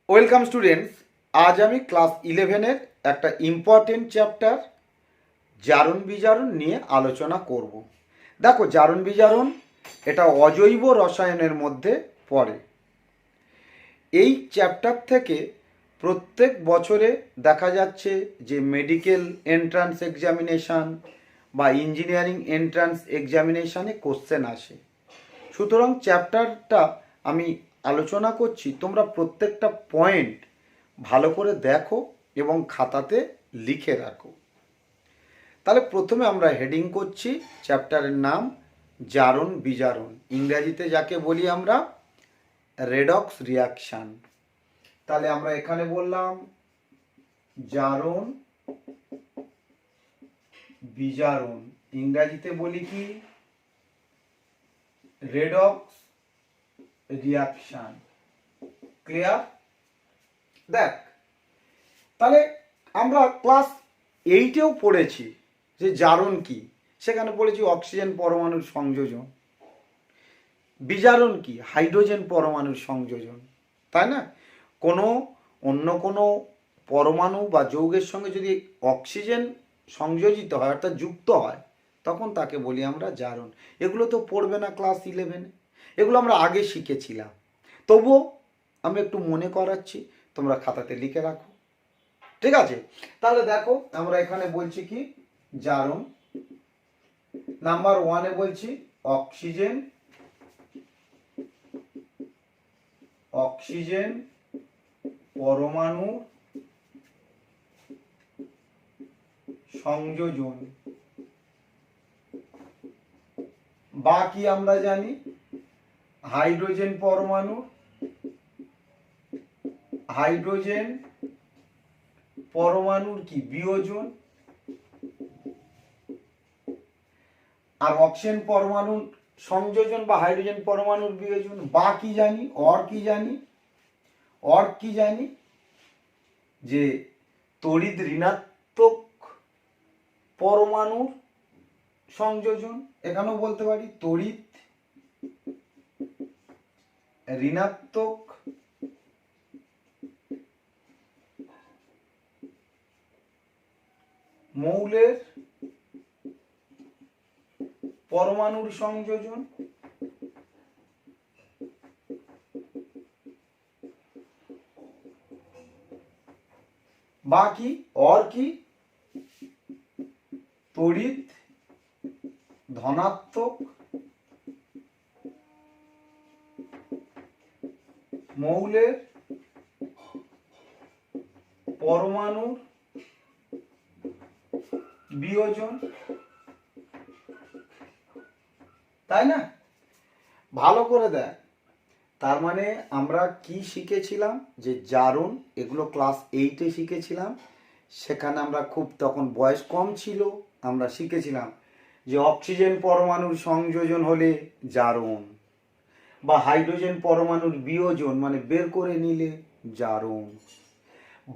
Welcome students. আজ আমি class 11-এর একটা ইম্পর্টেন্ট চ্যাপ্টার জারণ বিজারণ নিয়ে আলোচনা করব। দেখো, জারণ বিজারণ এটা অজৈব রসায়নের মধ্যে পড়ে। এই চ্যাপ্টার থেকে প্রত্যেক বছরে দেখা যাচ্ছে যে মেডিকেল এন্ট্রান্স এক্সামিনেশান বা ইঞ্জিনিয়ারিং এন্ট্রান্স এক্সামিনেশানে কোশ্চেন আসে। সুতরাং চ্যাপ্টারটা আমি আলোচনা করছি, তোমরা প্রত্যেকটা পয়েন্ট ভালো করে দেখো এবং খাতাতে লিখে রাখো। তাহলে প্রথমে আমরা হেডিং করছি, চ্যাপ্টারের নাম জারণ বিজারণ, ইংরেজিতে যাকে বলি আমরা রেডক্স রিয়াকশান। তাহলে আমরা এখানে বললাম জারণ বিজারণ, ইংরেজিতে বলি কি রেডক্স রিয়াকশান। ক্লিয়ার? দেখ, তাহলে আমরা ক্লাস 8-এও পড়েছি যে জারণ কি, সেখানে পড়েছি অক্সিজেন পরমাণুর সংযোজন। বিজারণ কি? হাইড্রোজেন পরমাণুর সংযোজন, তাই না? অন্য কোনো পরমাণু বা যৌগের সঙ্গে যদি অক্সিজেন সংযোজিত হয় অর্থাৎ যুক্ত হয়, তখন তাকে বলি আমরা জারণ। এগুলো তো পড়বে না ক্লাস 11-এ, এগুলো আমরা আগে শিখেছিলাম। তবুও আমি একটু মনে করাচ্ছি, তোমরা খাতাতে লিখে রাখো। ঠিক আছে? তাহলে দেখো, আমরা এখানে বলছি কি জারণ। নাম্বার 1-এ বলছি অক্সিজেন অক্সিজেন পরমাণু সংযোজন, বা কি আমরা জানি হাইড্রোজেন পরমাণুর কি বিয়োজন। আর অক্সিজেন পরমাণুর সংযোজন বা হাইড্রোজেন পরমাণুর বিয়োজন, বা কি জানি অর কি জানি যে তড়িৎ ঋণাত্মক পরমাণুর সংযোজন। এখানেও বলতে পারি তড়িৎ ঋণাত্মক মৌলের পরমাণুর সংযোজন। বা কি অর কি তড়িৎ ধনাত্মক মৌলের পরমাণুর বিয়োজন। তাই না? ভালো করে দেখ, তার মানে আমরা কি শিখেছিলাম যে জারণ, এগুলো ক্লাস 8-এ শিখেছিলাম। সেখানে আমরা খুব তখন বয়স কম ছিল, আমরা শিখেছিলাম যে অক্সিজেন পরমাণুর সংযোজন হলে জারণ, বা হাইড্রোজেন পরমাণুর বিয়োজন মানে বের করে নিলে জারণ,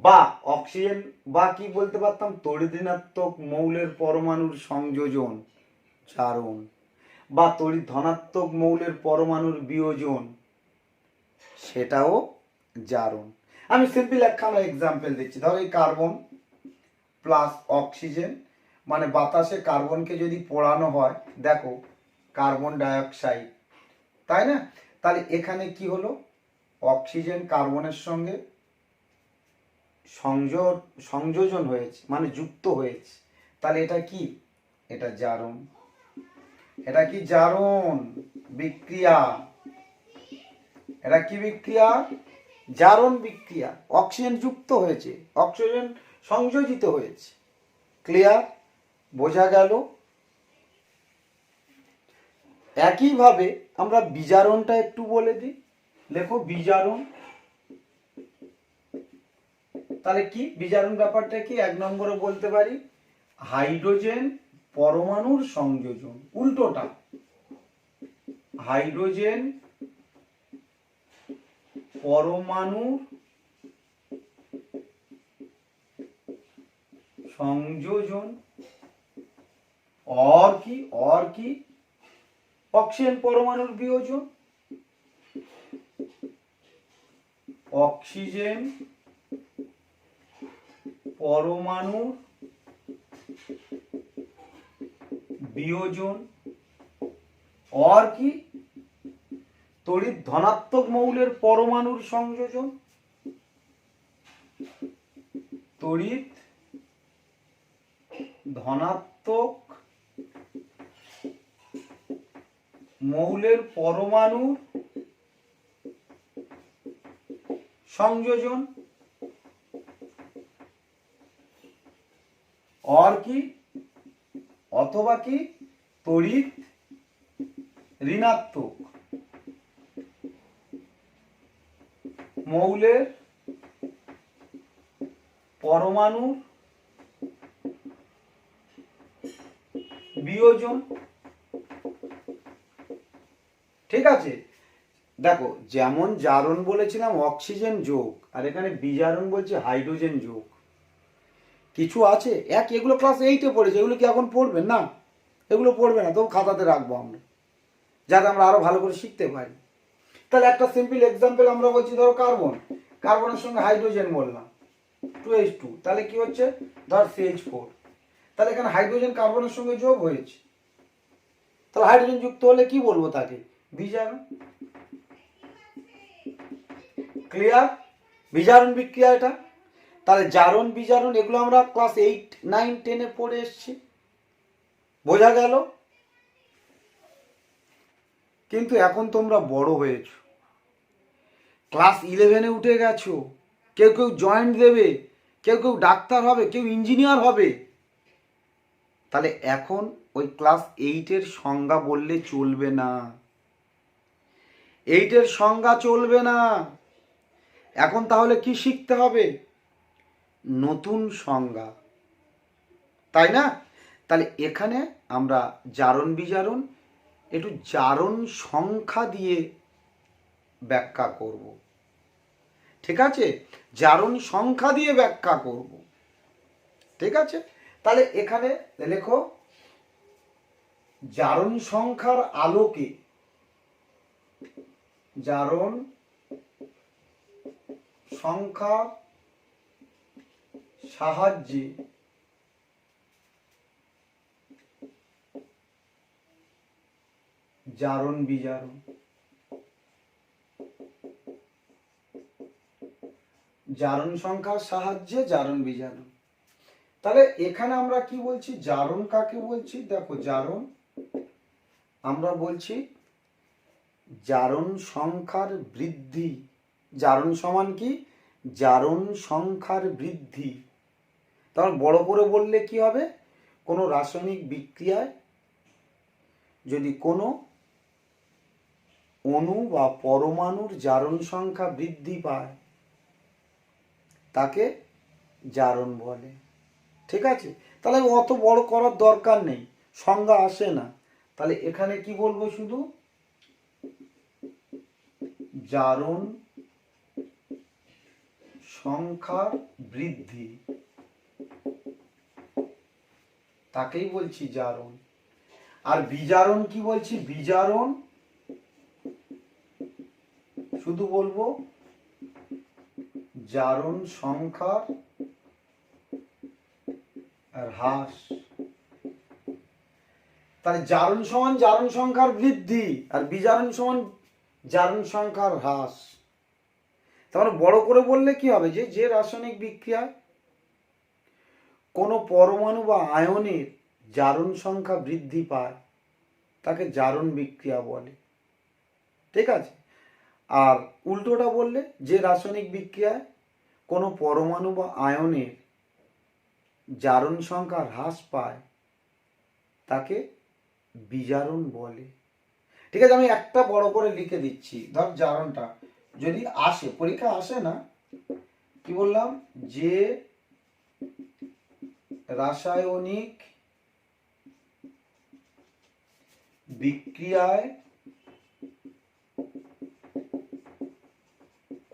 বা অক্সিজেন বা কি বলতে পারতাম তড়িৎ ঋণাত্মক মৌলের পরমাণুর সংযোজন জারণ, বা তড়িৎ ধনাত্মক মৌলের পরমাণুর বিয়োজন, সেটাও জারণ। আমি সিম্পল একখানা এক্সাম্পল দিচ্ছি। ধরো এই কার্বন প্লাস অক্সিজেন, মানে বাতাসে কার্বনকে যদি পোড়ানো হয়, দেখো কার্বন ডাইঅক্সাইড, তাই না? তাহলে এখানে কি হলো, অক্সিজেন কার্বনের সঙ্গে সংযোজন হয়েছে মানে যুক্ত হয়েছে। তাহলে এটা কি? এটা জারণ। এটা কি জারণ বিক্রিয়া। এটা কি বিক্রিয়া? জারণ বিক্রিয়া। অক্সিজেন যুক্ত হয়েছে, অক্সিজেন সংযোজিত হয়েছে। ক্লিয়ার? বোঝা গেল? একইভাবে আমরা বিজারণটা একটু বলে দিই। লেখো বিজারণ। তাহলে কি বিজারণ ব্যাপারটা কি? 1 নম্বরে বলতে পারি হাইড্রোজেন পরমাণুর সংযোজন। উল্টোটা, হাইড্রোজেন পরমাণুর সংযোজন। অর কি অক্সিজেন পরমাণুর বিয়োজন। অক্সিজেন পরমাণু বিয়োজন और কি তড়িৎ ধনাত্মক মৌলের পরমাণুর সংযোজন, তড়িৎ ধনাত্মক মৌলের পরমাণুর সংযোজন और কি অথবা কি তড়িৎ ঋণাত্মক মৌলের পরমাণুর বিয়োজন। ঠিক আছে, দেখো যেমন জারণ বলেছিলাম অক্সিজেন যোগ, আর এখানে বিজারণ বলছে হাইড্রোজেন যোগ। কিছু আছে এক, এগুলো ক্লাস 8-এ পড়েছে, এগুলো কি এখন পড়বেন না? এগুলো পড়বে না, তবু খাতাতে রাখবো আমরা, যাতে আমরা আরো ভালো করে শিখতে পারি। তাহলে একটা সিম্পল এক্সাম্পল আমরা বলছি, ধরো কার্বন, কার্বনের সঙ্গে হাইড্রোজেন বললাম 2H2, তাহলে কি হচ্ছে ধর CH4, তাহলে এখানে হাইড্রোজেন কার্বনের সঙ্গে যোগ হয়েছে, তাহলে হাইড্রোজেন যুক্ত হলে কি বলবো তাকে? বিজারণ। ক্লিয়ার? বিজারণ বিক্রিয়া এটা। তাহলে জারণ বিজারণ এগুলো আমরা ক্লাস 8, 9, 10-এ পড়ে এসেছি, বোঝা গেল? কিন্তু এখন তোমরা বড় হয়েছো, ক্লাস 11-এ উঠে গেছো, কেউ কেউ জয়েন্ট দেবে, কেউ কেউ ডাক্তার হবে, কেউ ইঞ্জিনিয়ার হবে। তাহলে এখন ওই ক্লাস 8-এর সংজ্ঞা বললে চলবে না, 8-এর সংজ্ঞা চলবে না। এখন তাহলে কি শিখতে হবে? নতুন সংজ্ঞা, তাই না? তাহলে এখানে আমরা জারণ বিজারণ একটু জারণ সংখ্যা দিয়ে ব্যাখ্যা করব, ঠিক আছে? জারণ সংখ্যা দিয়ে ব্যাখ্যা করব, ঠিক আছে? তাহলে এখানে লেখো জারণ সংখ্যার আলোকে, জারণ সংখ্যার সাহায্যে জারণ বিজারণ। জারণ সংখ্যার সাহায্যে জারণ বিজারণ। তাহলে এখানে আমরা কি বলছি? জারণ কাকে বলছি? দেখো জারণ আমরা বলছি জারণ সংখ্যার বৃদ্ধি। জারণ সমান কি? জারণ সংখ্যার বৃদ্ধি। তাহলে বড় করে বললে কি হবে? কোনো রাসায়নিক বিক্রিয়ায় যদি কোনো অণু বা পরমাণুর জারণ সংখ্যা বৃদ্ধি পায় তাকে জারণ বলে, ঠিক আছে? তাহলে অত বড় করার দরকার নেই, সংজ্ঞা আসে না। তাহলে এখানে কি বলবো? শুধু জারণ সংখ্যার বৃদ্ধি, তাকেই বলছি জারণ। আর বিজারণ কি বলছি? বিজারণ শুধু বলবো জারণ সংখ্যার হ্রাস। তাহলে জারণ সমান জারণ সংখ্যার বৃদ্ধি, আর বিজারণ সমান জারণ সংখ্যার হ্রাস। তাহলে বড় করে বললে কি হবে? যে রাসায়নিক বিক্রিয়ায় কোনো পরমাণু বা আয়নের জারণ সংখ্যা বৃদ্ধি পায় তাকে জারণ বিক্রিয়া বলে, ঠিক আছে? আর উল্টোটা বললে যে রাসায়নিক বিক্রিয়ায় কোনো পরমাণু বা আয়নের জারণ সংখ্যা হ্রাস পায় তাকে বিজারণ বলে, ঠিক আছে? আমি একটা বড় করে লিখে দিচ্ছি। ধর জারণটা যদি আসে, পরীক্ষা আসে না, কি বললাম? যে রাসায়নিক বিক্রিয়ায়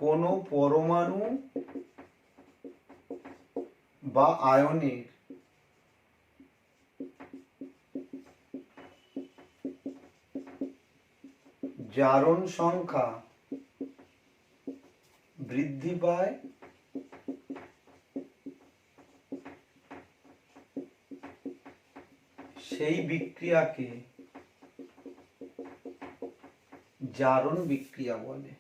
কোনো পরমাণু বা আয়নের জারণ সংখ্যা বৃদ্ধি পায় সেই বিক্রিয়াকে জারণ বিক্রিয়া বলে।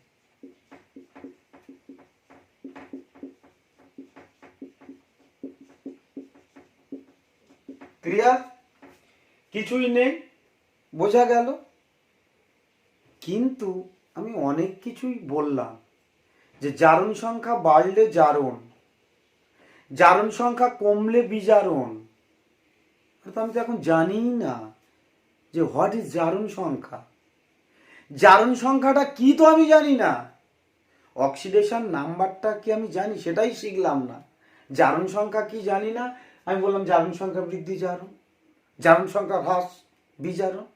ক্লিয়ার? কিছুই নেই, বোঝা গেল। কিন্তু আমি অনেক কিছুই বললাম যে জারণ সংখ্যা বাড়লে জারণ, জারণ সংখ্যা কমলে বিজারণ। আমি তো এখন জানিই না যে হোয়াট ইজ জারণ সংখ্যা। জারণ সংখ্যাটা কি তো আমি জানি না। অক্সিডেশন নাম্বারটা কি আমি জানি, সেটাই শিখলাম না। জারণ সংখ্যা কি জানি না, আমি বললাম জারণ সংখ্যা বৃদ্ধি জারণ, জারণ সংখ্যা হ্রাস বিজারণ।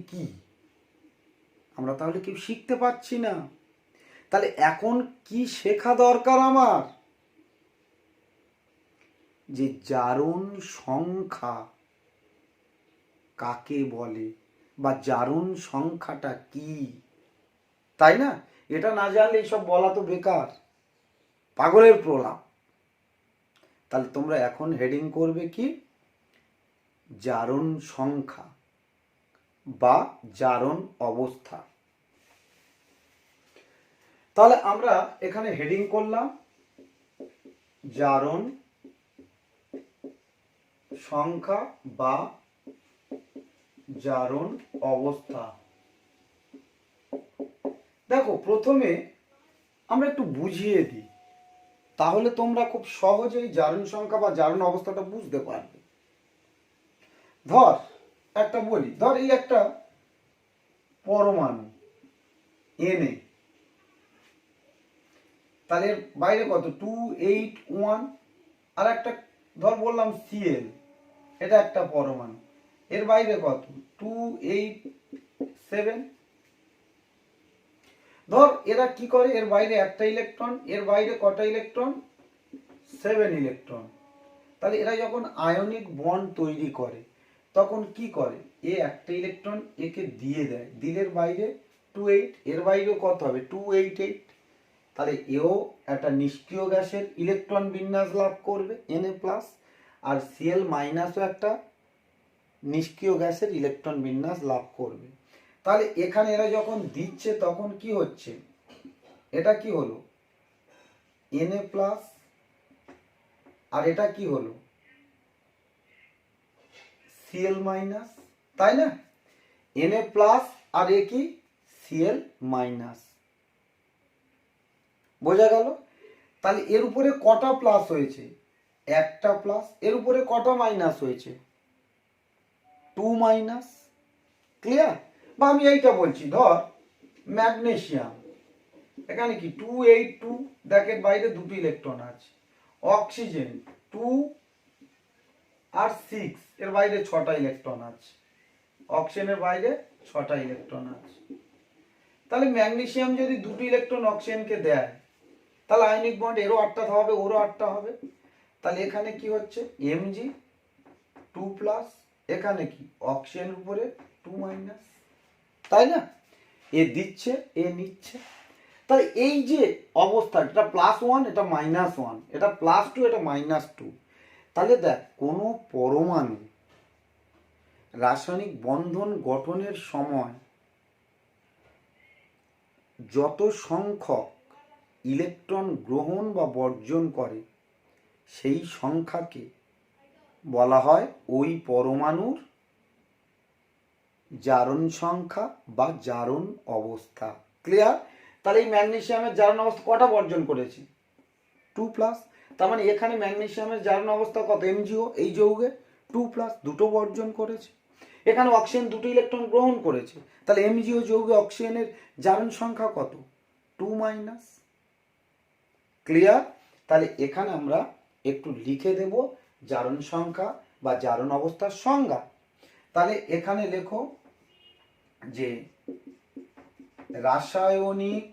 কি আমরা তাহলে কেউ শিখতে পাচ্ছি না। তাহলে এখন কি শেখা দরকার আমার? যে জারণ সংখ্যা কাকে বলে বা জারণ সংখ্যাটা কি, তাই না? এটা না জানলে এইসব বলা তো বেকার, পাগলের প্রলাপ। তাহলে তোমরা এখন হেডিং করবে কি, জারণ সংখ্যা বা জারণ অবস্থা। তাহলে আমরা এখানে হেডিং করলাম জারণ সংখ্যা বা জারণ অবস্থা। দেখো, প্রথমে আমরা একটু বুঝিয়ে দিই, তাহলে তোমরা খুব সহজেই জারণ সংখ্যা বা জারণ অবস্থাটা বুঝতে পারবে। ধর একটা বলি, ধর এই একটা পরমাণু Na, তাহলে এর বাইরে কত 281, আর একটা ধর বললাম Cl, এটা একটা পরমাণু, এর বাইরে কত 287। ধর এরা কি করে, এর বাইরে একটা ইলেকট্রন, এর বাইরে কটা ইলেকট্রন 7 ইলেকট্রন। তাহলে এরা যখন আয়নিক বন্ড তৈরি করে তখন কি করে, এ একটা ইলেকট্রন একে দিয়ে দেয়, দিলের বাইরে 28, এর বাইরেও কত হবে 288। তাহলে এও একটা নিষ্ক্রিয় গ্যাসের ইলেকট্রন বিন্যাস লাভ করবে Na+, আর Cl- ও একটা নিষ্ক্রিয় গ্যাসের ইলেকট্রন বিন্যাস লাভ করবে। তাহলে এখানে এরা যখন দিচ্ছে তখন কি হচ্ছে, এটা কি হলো Na+, আর এটা কি হলো Cl-, তাই না? Na+ আর এ কি Cl-। বোঝা গেল? তাহলে এর উপরে কটা প্লাস হয়েছে, একটা প্লাস। এর উপরে কটা মাইনাস হয়েছে 2-। ক্লিয়ার? বা আমি এইটা বলছি, ধর ম্যাগনেসিয়াম, এখানে কি 282, দেখের বাইরে দুটো ইলেকট্রন আছে। অক্সিজেন 2 আর 6, এর বাইরে 6টা ইলেকট্রন আছে। অক্সিজেনের বাইরে 6টা ইলেকট্রন আছে। তাহলে ম্যাগনেসিয়াম যদি দুটো ইলেকট্রন অক্সিজেনকে দেয়, তাহলে আয়নিক বন্ড এরও 8টা হবে, ওরও 8টা হবে। তাহলে এখানে কি হচ্ছে Mg2+, এখানে কি অক্সিজেনের উপরে 2-, তাই না? এ দিচ্ছে, এ নিচ্ছে। তাহলে এই যে অবস্থা, এটা +1, এটা -1, এটা +2, এটা -2। তাহলে দেখ, কোনো পরমাণু রাসায়নিক বন্ধন গঠনের সময় যত সংখ্যক ইলেকট্রন গ্রহণ বা বর্জন করে সেই সংখ্যাকে বলা হয় ওই পরমাণুর জারণ সংখ্যা বা জারণ অবস্থা। ক্লিয়ার? তাহলে এই ম্যাগনেসিয়ামের জারণ অবস্থা কটা বর্জন করেছে 2+। তার মানে এখানে ম্যাগনেসিয়ামের জারণ অবস্থা কত, MgO এই যৌগে 2+, দুটো বর্জন করেছে। এখানে অক্সিজেন দুটো ইলেকট্রন গ্রহণ করেছে, তাহলে MgO যৌগে অক্সিজেনের জারণ সংখ্যা কত 2-। ক্লিয়ার? তাহলে এখানে আমরা একটু লিখে দেব জারণ সংখ্যা বা জারণ অবস্থার সংজ্ঞা। তাহলে এখানে লেখো যে রাসায়নিক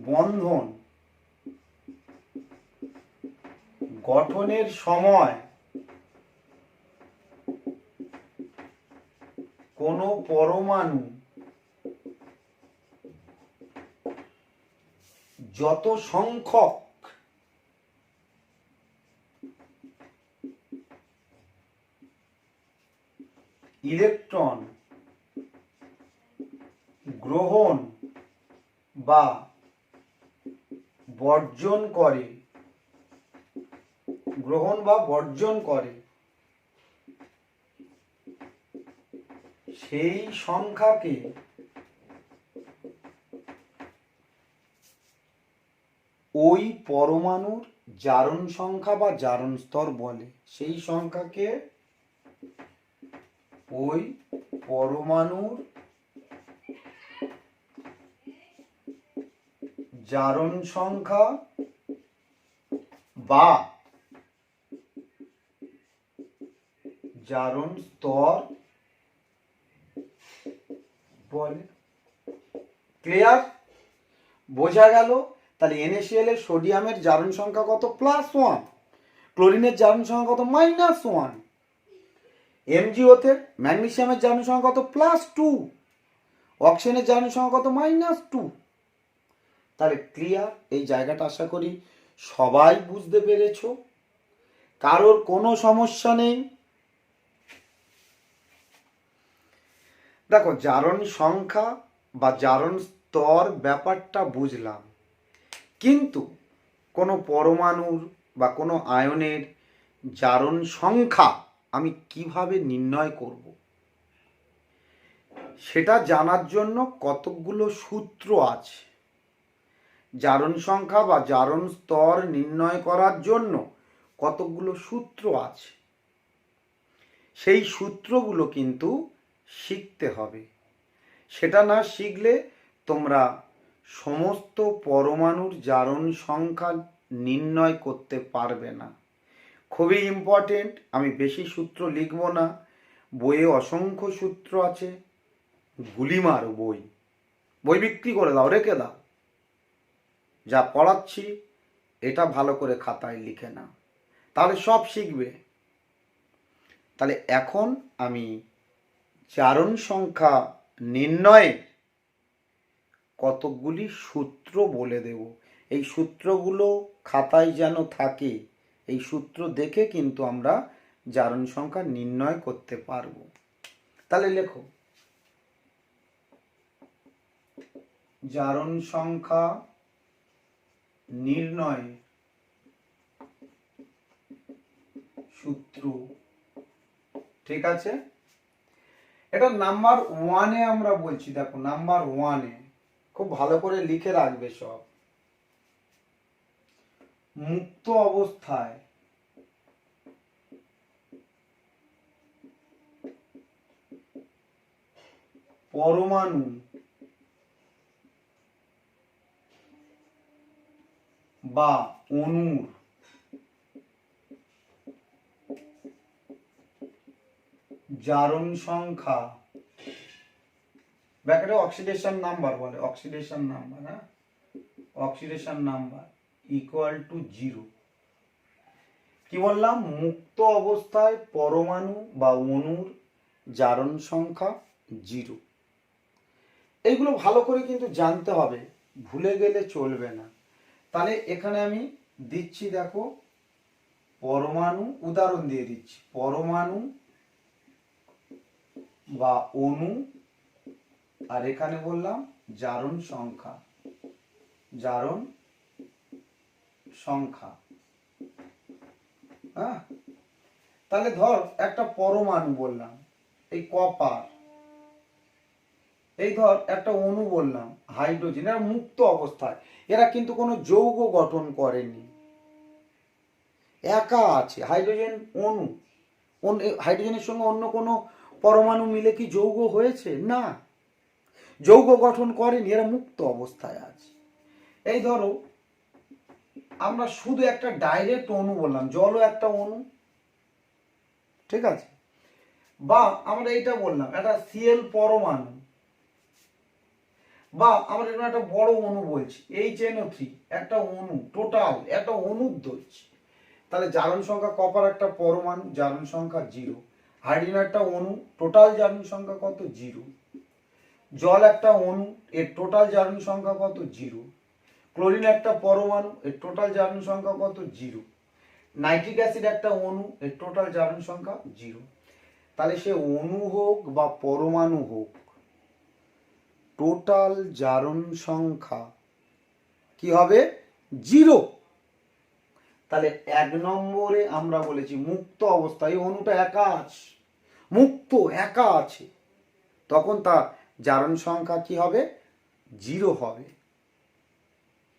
বন্ধন গঠনের সময় কোনো পরমাণু যত সংখ্যক ইলেকট্রন গ্রহণ বা বর্জন করে সেই সংখ্যাকে ওই পরমাণুর জারণ সংখ্যা বা জারণ স্তর বলে। সেই সংখ্যাকে ওই পরমাণুর জারণ সংখ্যা বা জারণ স্তর বলে। ক্লিয়ার? বোঝা গেল? তাহলে NaCl এর সোডিয়ামের জারণ সংখ্যা কত? +1। ক্লোরিনের জারণ সংখ্যা কত? -1। MgO তে ম্যাগনেসিয়ামের জারণ সংখ্যা কত? +2। অক্সিজেনের জারণ সংখ্যা কত? -2। তাহলে ক্লিয়ার? এই জায়গাটা আশা করি সবাই বুঝতে পেরেছো। কারোর কোনো সমস্যা নেই? দেখো, জারণ সংখ্যা বা জারণ স্তর ব্যাপারটা বুঝলাম, কিন্তু কোনো পরমাণুর বা কোনো আয়নের জারণ সংখ্যা আমি কিভাবে নির্ণয় করব, সেটা জানার জন্য কতকগুলো সূত্র আছে। জারণ সংখ্যা বা জারণ স্তর নির্ণয় করার জন্য কতকগুলো সূত্র আছে। সেই সূত্রগুলো কিন্তু শিখতে হবে। সেটা না শিখলে তোমরা সমস্ত পরমাণুর জারণ সংখ্যা নির্ণয় করতে পারবে না। খুবই ইম্পর্টেন্ট। আমি বেশি সূত্র লিখব না, বইয়ে অসংখ্য সূত্র আছে। গুলি মারো বই বিক্রি করে দাও, রেখে দাও। যা পড়াচ্ছি এটা ভালো করে খাতায় লিখে নাও, তাহলে সব শিখবে। তাহলে এখন আমি জারণ সংখ্যা নির্ণয়ে কতকগুলি সূত্র বলে দেব। এই সূত্রগুলো খাতায় যেন থাকে। এই সূত্র দেখে কিন্তু আমরা জারণ সংখ্যা নির্ণয় করতে পারবো। তাহলে লেখো, জারণ সংখ্যা নির্ণয় সূত্র। ঠিক আছে? এটা নাম্বার 1-এ আমরা বলছি। দেখো, নাম্বার 1-এ খুব ভালো করে লিখে রাখবে সব। মুক্ত অবস্থায় পরমাণু বা অণুর জারণ সংখ্যা, ব্র্যাকেটে অক্সিডেশন নাম্বার বলে, অক্সিডেশন নাম্বার, হ্যাঁ, অক্সিডেশন নাম্বার =0। কি বললাম? মুক্ত অবস্থায় পরমাণু বা অণুর জারণ সংখ্যা 0। এইগুলো ভালো করে কিন্তু জানতে হবে, ভুলে গেলে চলবে না। তাহলে এখানে আমি দিচ্ছি, দেখো, পরমাণু, উদাহরণ দিয়ে দিচ্ছি, পরমাণু বা অণু, আর এখানে বললাম জারণ সংখ্যা, জারণ সংখ্যা। হ্যাঁ, তাহলে ধর একটা পরমাণু বললাম, এই কপার। এই ধর একটা অণু বললাম, হাইড্রোজেন। এরা মুক্ত অবস্থায়, এরা কিন্তু কোনো যৌগ গঠন করেনি, একা আছে। হাইড্রোজেন অণু, হাইড্রোজেনের সঙ্গে অন্য কোনো পরমাণু মিলে কি যৌগ হয়েছে? না, যৌগ গঠন করেনি, এরা মুক্ত অবস্থায় আছে। এই ধরো আমরা শুধু একটা ডাইরেক্ট অণু বললাম, জলও একটা অণু। ঠিক আছে? বা আমরা এইটা বললাম, একটা Cl পরমাণু, বা আমরা এখানে একটা বড় অণু বলছি, HNO3, একটা অণু, টোটাল একটা অণুর ধরছি। তাহলে জারণ সংখ্যা কপার একটা পরমাণু, জারণ সংখ্যা 0। হাইড্রোজেন একটা অণু, টোটাল জারণ সংখ্যা কত? 0। জল একটা অণু, এর টোটাল জারণ সংখ্যা কত? 0। ক্লোরিন একটা পরমাণু, এর টোটাল জারণ সংখ্যা কত? 0। নাইট্রিক অ্যাসিড একটা অণু, এর টোটাল জারণ সংখ্যা 0। তাহলে সে অণু হোক বা পরমাণু হোক, টোটাল জারণ সংখ্যা কি হবে? 0। তাহলে 1 নম্বরে আমরা বলেছি মুক্ত অবস্থায় এই অণুটা একা আছে, মুক্ত একা আছে, তখন তার জারণ সংখ্যা কি হবে? 0 হবে।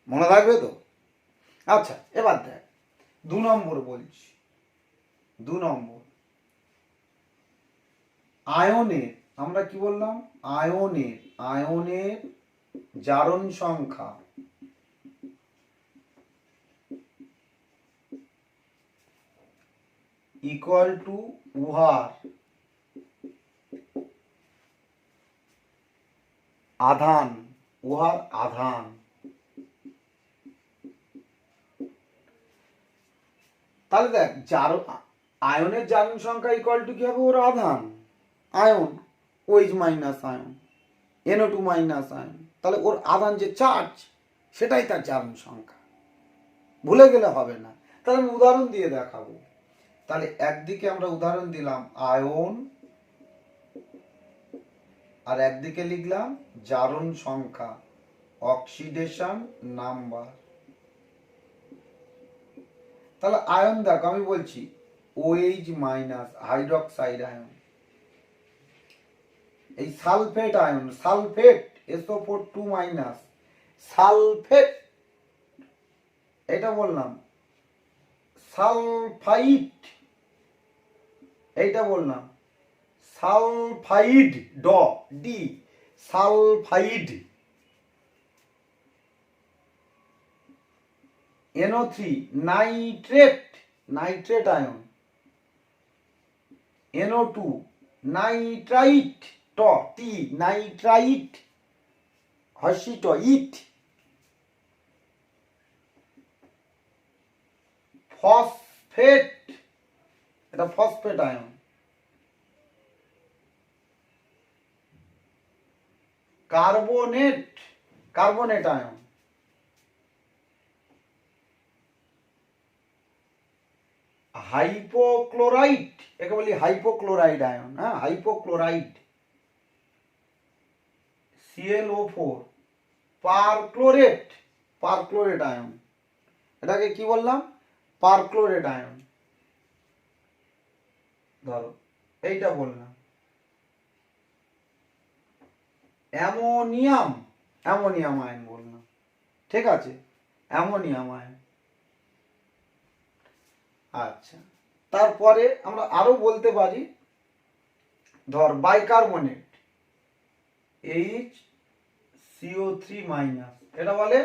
মনে থাকবে তো? আচ্ছা, এবার দেখ 2 নম্বর বলছি। 2 নম্বর আয়নের, আমরা কি বললাম? আয়নের জারণ সংখ্যা ইকুয়াল টু উহার আধান, উহার আধান। তাহলে দেখ আয়নের জারণ সংখ্যা ইকুয়াল টু কি হবে? ওর আধান, আয়ন, ওইচ মাইনাস আয়ন, NO2 মাইনাস আয়ন। তাহলে ওর আধান যে চার্জ, সেটাই তার জারণ সংখ্যা। ভুলে গেলে হবে না। তাহলে আমি উদাহরণ দিয়ে দেখাবো। তাহলে একদিকে আমরা উদাহরণ দিলাম আয়ন, আর একদিকে লিখলাম জারণ সংখ্যা, অক্সিডেশন নাম্বার। তাহলে আয়ন দেখো, আমি বলছি OH মাইনাস হাইড্রক্সাইড আয়ন, এই sulphate ion, sulphate SO4 2 minus, sulphate, এটা বললাম সালফাইড, এইটা বললাম সালফাইড, ডি, sulphide. NO3 nitrate, nitrate ion, NO2 nitrite, টি, নাইট্রাইট, হর্ষিট ইট। ফসফেট, এটা phosphate ion. Carbonate, carbonate ion. Hypochloride, একে বলি হাইপোক্লোরাইড আয়ন, হ্যাঁ, hypochloride. ClO4, perchlorate, perchlorate ion, এটাকে কি বললাম? Perchlorate ion. ধরো এইটা বললাম অ্যামোনিয়াম, অ্যামোনিয়াম আয়ন বললাম, ঠিক আছে, অ্যামোনিয়াম আয়ন। আচ্ছা, তারপরে আমরা আরো বলতে পারি, ধর বাইকার্বনেট, HCO3 মাইনাস, এটা বলে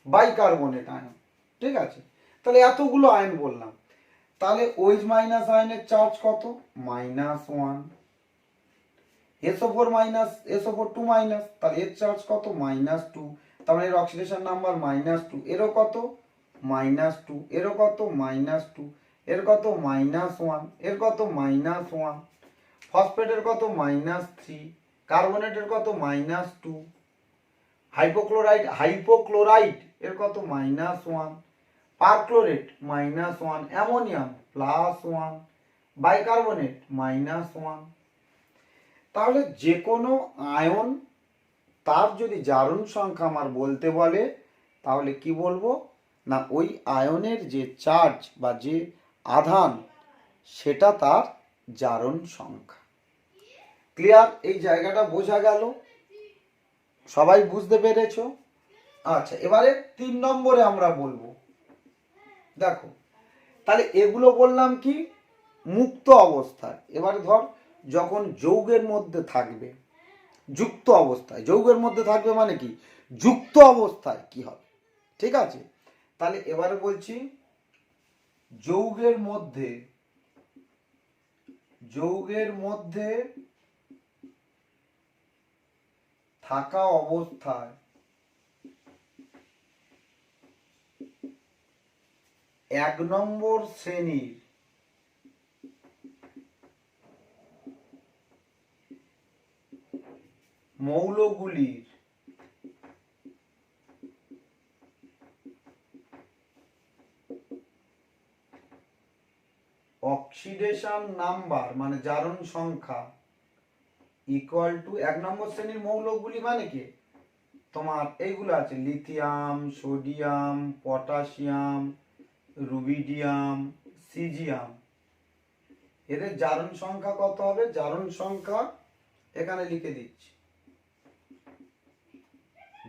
বাইকার্বনেট আয়ন, ঠিক আছে। তাহলে এতগুলো আয়ন বললাম। তাহলে OH মাইনাস আয়নের চার্জ কত? -1। SO4 মাইনাস, SO4 2 মাইনাস, তাহলে এর চার্জ কত? -2। তার মানে এর অক্সিডেশন নাম্বার -2। এরও কত? -2। এরও কত? -2। এর কত? -1। এর কত? -1। ফসফেটের কত? -3। কার্বনেটের কত? -2। হাইপোক্লোরাইড, হাইপোক্লোরাইড এর কত? -1। পারক্লোরেট -1। অ্যামোনিয়াম +1। বাইকার্বনেট -1। তাহলে যে কোনো আয়ন, তার যদি জারণ সংখ্যা আমার বলতে বলে, তাহলে কি বলবো না, ওই আয়নের যে চার্জ বা যে আধান, সেটা তার জারণ সংখ্যা। ক্লিয়ার? এই জায়গাটা বোঝা গেল? সবাই বুঝতে পেরেছো? আচ্ছা, এবারে 3 নম্বরে আমরা বলবো, দেখো তাহলে এগুলো বললাম কি মুক্ত অবস্থায়। এবারে ধর যখন যৌগের মধ্যে থাকবে, যুক্ত অবস্থায়, যৌগের মধ্যে থাকবে মানে কি, যুক্ত অবস্থায় কি হবে, ঠিক আছে। তাহলে এবারে বলছি যৌগের মধ্যে, যৌগের মধ্যে থাকা অবস্থায় 1 নম্বর শ্রেণীর মৌলগুলির অক্সিডেশন নাম্বার মানে জারণ সংখ্যা ইকুয়াল টু 1 নম্বর শ্রেণীর মৌলগুলি মানে কি তোমার এইগুলো আছে lithium, sodium, potassium, rubidium, caesium. এদের জারণ সংখ্যা কত হবে? জারণ সংখ্যা এখানে লিখে দিচ্ছি,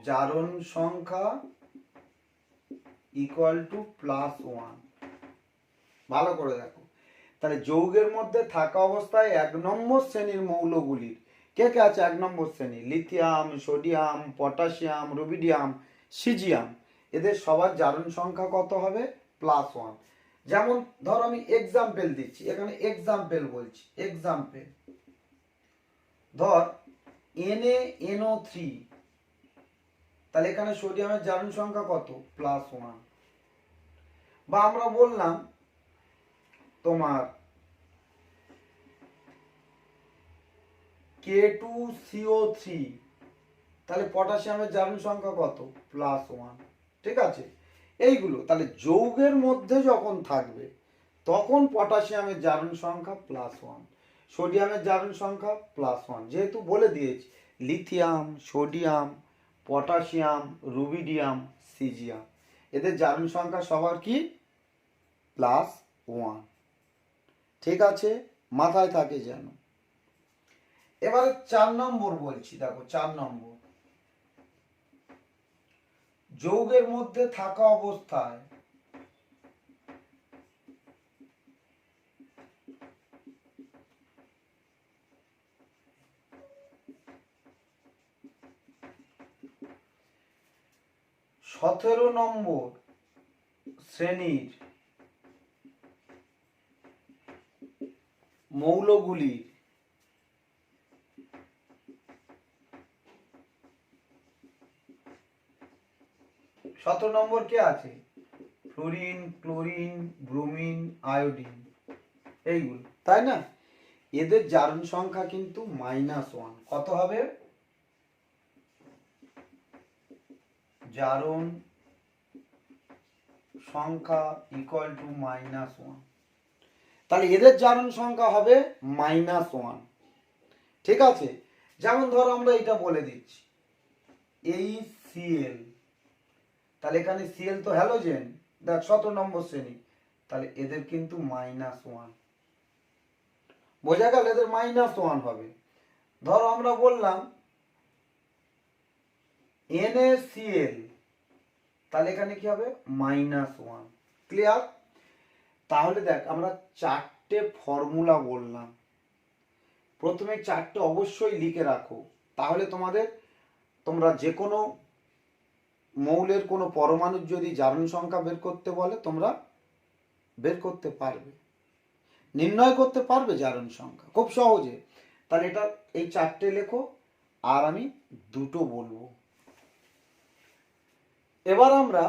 জারণ সংখ্যা ইকুয়াল টু +1। ভালো করে দেখো, তাহলে যৌগের মধ্যে থাকা অবস্থায় 1 নম্বর শ্রেণীর মৌলগুলির কে কে আছে? 1 নম্বর শ্রেণী lithium, sodium, potassium, rubidium, caesium. এদের সবার জারণ সংখ্যা কত হবে? +1। যেমন ধর আমি এক্সাম্পল দিচ্ছি, এখানে এক্সাম্পল বলছি, এক্সাম্পল ধর NaNO3, তাহলে এখানে সোডিয়ামের জারণ সংখ্যা কত? +1। বা আমরা বললাম তোমার K2CO3, তাহলে পটাশিয়ামের জারণ সংখ্যা কত? +1। ঠিক আছে, এইগুলো তাহলে যৌগের মধ্যে যখন থাকবে তখন পটাশিয়ামের জারণ সংখ্যা +1, সোডিয়ামের জারণ সংখ্যা +1। যেহেতু বলে দিয়েছি lithium, sodium, potassium, rubidium, caesium, এদের জারণ সংখ্যা সবার কি? +1। ঠিক আছে, মাথায় থাকে যেন। এবারে 4 নম্বর বলছি, দেখো 4 নম্বর, যৌগের মধ্যে থাকা অবস্থায় সতেরো নম্বর শ্রেণীর মৌলগুলির সতেরো নম্বর কে আছে? ফ্লোরিন, ক্লোরিন, ব্রোমিন, আয়োডিন, এইগুলো, তাই না? এদের জারণ সংখ্যা কিন্তু -1। কত হবে? জারণ সংখ্যা ইকুয়াল টু -1। তাহলে এদের জারণ সংখ্যা হবে -1। ঠিক আছে, যেমন ধরো আমরা এটা বলে দিচ্ছি HCl, তাহলে এখানে Cl তো হ্যালোজেন, দেখ 17 নম্বর শ্রেণী, তাহলে এদের কিন্তু -1। বোঝা গেল, এদের -1 হবে। ধরো আমরা বললাম NaCl, তাহলে এখানে কি হবে? -1। ক্লিয়ার? তাহলে দেখ আমরা 4টে ফর্মুলা বললাম, প্রথমে 4টে অবশ্যই লিখে রাখো, তাহলে তোমরা যে কোনো মৌলের কোনো পরমাণুর যদি জারণ সংখ্যা বের করতে বলে তোমরা বের করতে পারবে, নির্ণয় করতে পারবে জারণ সংখ্যা খুব সহজে। তাহলে এটা এই 4টে লেখো, আর আমি 2টো বলবো। এবার আমরা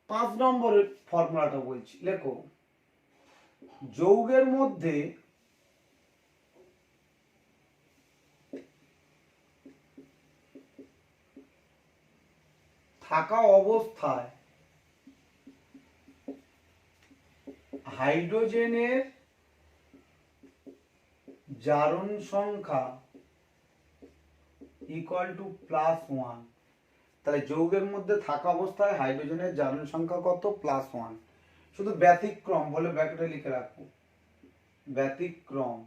5 নম্বরের ফর্মুলাটা বলছি, লেখো যৌগের মধ্যে থাকা অবস্থায় হাইড্রোজেনের জারণ সংখ্যা ইকুয়াল টু +1। তাহলে যৌগের মধ্যে থাকা অবস্থায় হাইড্রোজেনের জারণ সংখ্যা কত? +1। শুধু ব্যতিক্রম বলে ব্র্যাকেটে লিখে রাখো, ব্যতিক্রম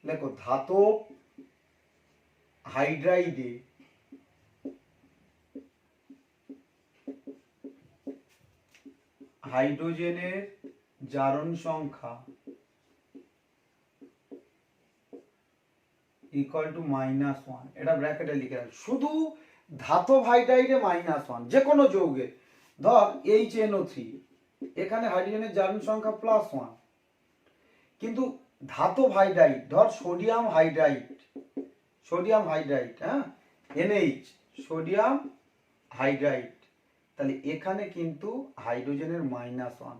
লেখো ধাতব হাইড্রাইডে হাইড্রোজেনের জারণ সংখ্যা ইকুয়াল টু -1। এটা ব্র্যাকেটে লিখে রাখ, শুধু ধাতব হাইড্রাইডে -1। যে কোনো যৌগে ধর HNO3, এখানে হাইড্রোজেনের জারণ সংখ্যা +1, কিন্তু ধাতব হাইড্রাইড ধর সোডিয়াম হাইড্রাইড, হ্যাঁ NH, সোডিয়াম হাইড্রাইড, তাহলে এখানে কিন্তু হাইড্রোজেনের -1।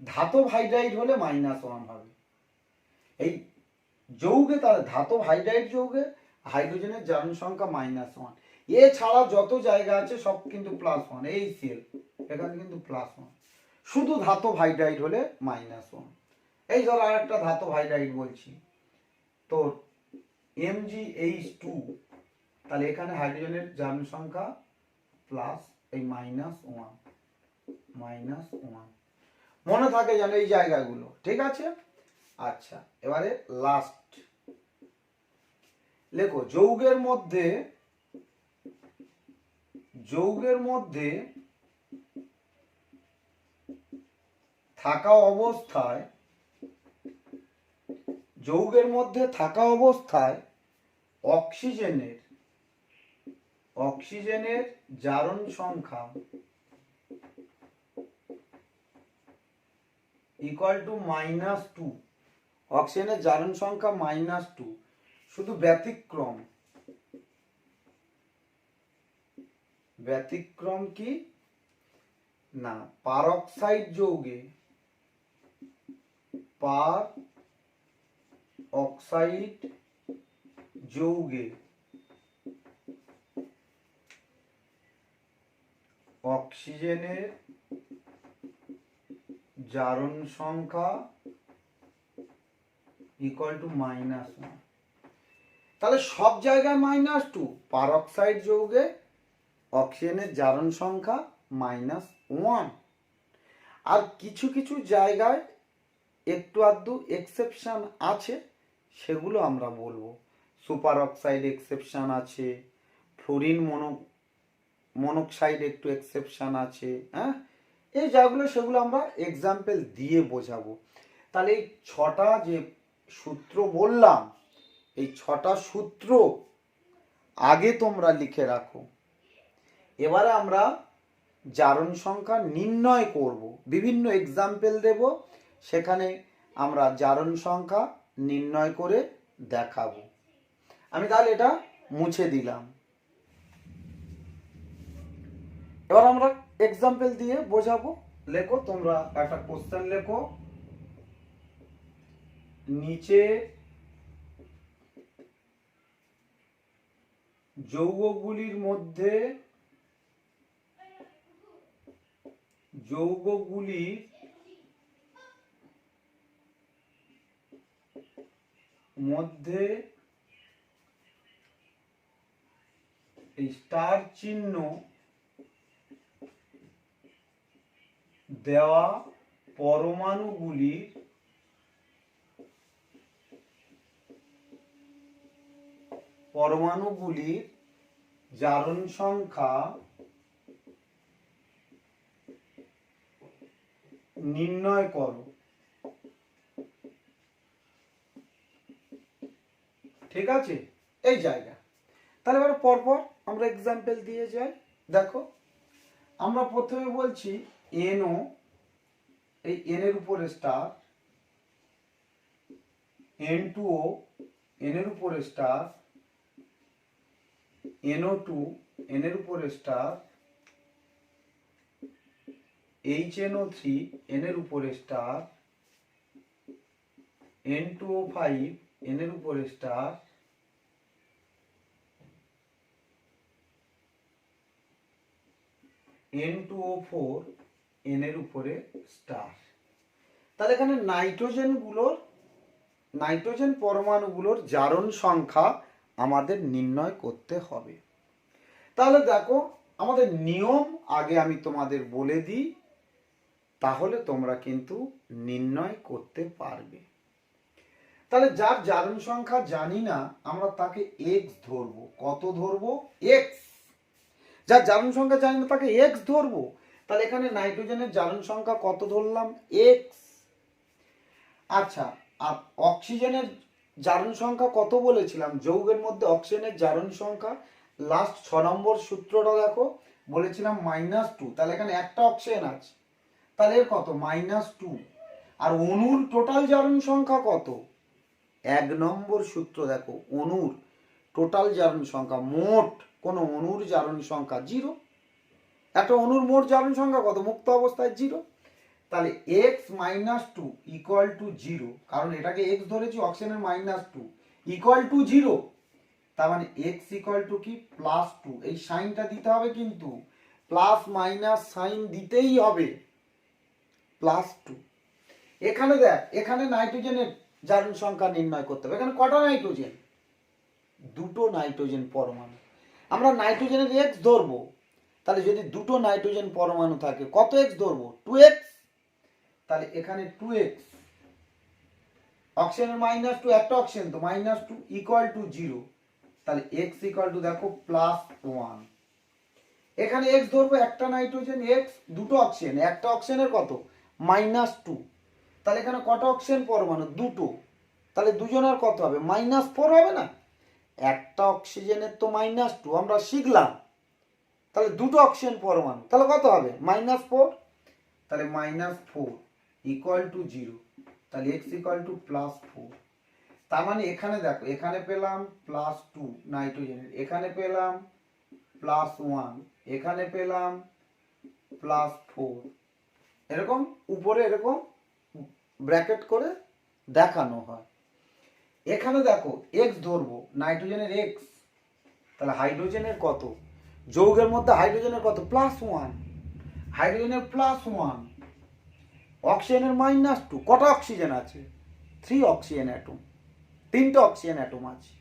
ধাতব হাইড্রাইড হলে -1 হবে এই যৌগে, তাহলে ধাতব হাইড্রাইড যৌগে হাইড্রোজেনের জারণ সংখ্যা -1। এছাড়া যত জায়গা আছে সব কিন্তু +1। HCl এখানে কিন্তু +1, শুধু ধাতব হাইড্রাইড হলে -1। এই ধর আর একটা ধাতব হাইড্রাইড বলছি তোর Mgh2, তাহলে এখানে হাইড্রোজেনের জারণ সংখ্যা প্লাস এই -1 মনে থাকে যেন এই জায়গাগুলো, ঠিক আছে। আচ্ছা, এবারে লাস্ট লেখো যৌগের মধ্যে থাকা অবস্থায় অক্সিজেনের জারণ সংখ্যা ইকুয়াল টু -2, অক্সিজেনের জারণ সংখ্যা -2। শুধু ব্যতিক্রম কি না, পারঅক্সাইড যৌগে অক্সিজেনের জারণ সংখ্যা ইকুয়াল টু -1। তাহলে সব জায়গায় -2, পারঅক্সাইড যৌগে অক্সিজেনের জারণ সংখ্যা -1। আর কিছু কিছু জায়গায় একটু আধটু এক্সেপশন আছে, সেগুলো আমরা বলবো। সুপার অক্সাইড এক্সেপশন আছে, ফ্লোরিন মনোক্সাইড একটু এক্সেপশন আছে, হ্যাঁ, এই জায়গাগুলো সেগুলো আমরা এক্সাম্পল দিয়ে বোঝাবো। তাহলে এই 6টা যে সূত্র বললাম, এই 6টা সূত্র আগে তোমরা লিখে রাখো। এবারে আমরা জারণ সংখ্যা নির্ণয় করব, বিভিন্ন এক্সাম্পল দেব, সেখানে আমরা জারণ সংখ্যা নির্ণয় করে দেখাবো। আমি তাহলে এটা মুছে দিলাম। এবার আমরা এক্সাম্পল দিয়ে বোঝাবো। লেখো তোমরা একটা কোশ্চেন লেখো, নিচে যৌগগুলির মধ্যে এই স্টার চিহ্ন দেওয়া পরমাণুগুলির জারণ সংখ্যা নির্ণয় করো। ঠিক আছে, এই জায়গা। তাহলে এবার পরপর আমরা এক্সাম্পল দিয়ে যাই। দেখো, আমরা প্রথমে বলছি NO, এই N এর উপরে স্টার, N2O, N এর উপরে স্টার, NO2, N এর উপরে স্টার, HNO3, N এর উপরে স্টার, N2O5, N এর উপরে স্টার, N2O4, N এর উপরে স্টার। তাহলে এখানে নাইট্রোজেন পরমাণুগুলোর জারণ সংখ্যা আমাদের নির্ণয় করতে হবে। তাহলে দেখো, আমাদের নিয়ম আগে আমি তোমাদের বলে দিই, তাহলে তোমরা কিন্তু নির্ণয় করতে পারবে। তাহলে যার জারণ সংখ্যা জানি না, আমরা তাকে x ধরবো। কত ধরবো? x। যার জারণ সংখ্যা জানি না তাকে x ধরবো। তাহলে এখানে নাইট্রোজেনের জারণ সংখ্যা কত ধরলাম? x। আচ্ছা, আর অক্সিজেনের জারণ সংখ্যা কত বলেছিলাম? যৌগের মধ্যে অক্সিজেনের জারণ সংখ্যা লাস্ট 6 নম্বর সূত্রটা দেখো, বলেছিলাম -2। তাহলে এখানে একটা অক্সিজেন আছে, তাহলে এর কত? -2। আর অণুর টোটাল জারণ সংখ্যা কত? 1 নম্বর সূত্র দেখো, অণুর টোটাল জারণ সংখ্যা, মোট কোন অণুর জারণ সংখ্যা 0। একটা অণুর মোট জারণ সংখ্যা কত? মুক্ত অবস্থায় 0। তাহলে x - 2 ইকুয়াল টু 0, কারণ এটাকে x ধরেছি, অক্সিজেনের -2 ইকুয়াল টু 0। তার মানে x ইকুয়াল টু কি? +2। এই সাইনটা দিতে হবে, কিন্তু প্লাস মাইনাস সাইন দিতেই হবে, +2। এখানে দেখ, এখানে নাইট্রোজেনের জারণ সংখ্যা নির্ণয় করতে হবে। এখানে কটা নাইট্রোজেন? দুটো নাইট্রোজেন পরমাণু। আমরা নাইট্রোজেনের এক্স ধরবো, তাহলে যদি দুটো নাইট্রোজেন পরমাণু থাকে কত এক্স ধরবো? 2x। তাহলে এখানে 2x, অক্সিজেনের -2, একটা অক্সিজেন তো -2 ইকুয়াল টু 0। তাহলে x ইকুয়াল টু দেখো +1। এখানে x ধরবো, একটা নাইট্রোজেন x, দুটো অক্সিজেন, একটা অক্সিজেনের কত? -2। তাহলে এখানে কটা অক্সিজেন পরমাণু? দুটো। তাহলে দুজনের কত হবে? -4 হবে না? একটা অক্সিজেনের তো -2 আমরা শিখলাম, তাহলে দুটো অক্সিজেন পরমাণু, তাহলে কত হবে? -4। তাহলে -4 ইকুয়াল টু 0। তাহলে x ইকুয়াল টু +4। তার মানে এখানে দেখো, এখানে পেলাম +2 নাইট্রোজেনের, এখানে পেলাম +1, এখানে পেলাম +4। এরকম উপরে এরকম ব্র্যাকেট করে দেখানো হয়। এখানে দেখো x ধরবো, নাইট্রোজেনের x, তাহলে হাইড্রোজেনের কত? যৌগের মধ্যে হাইড্রোজেনের কত? +1। হাইড্রোজেনের +1, অক্সিজেনের -2। কটা অক্সিজেন আছে? 3 অক্সিজেন অ্যাটম, 3টে অক্সিজেন অ্যাটম আছে।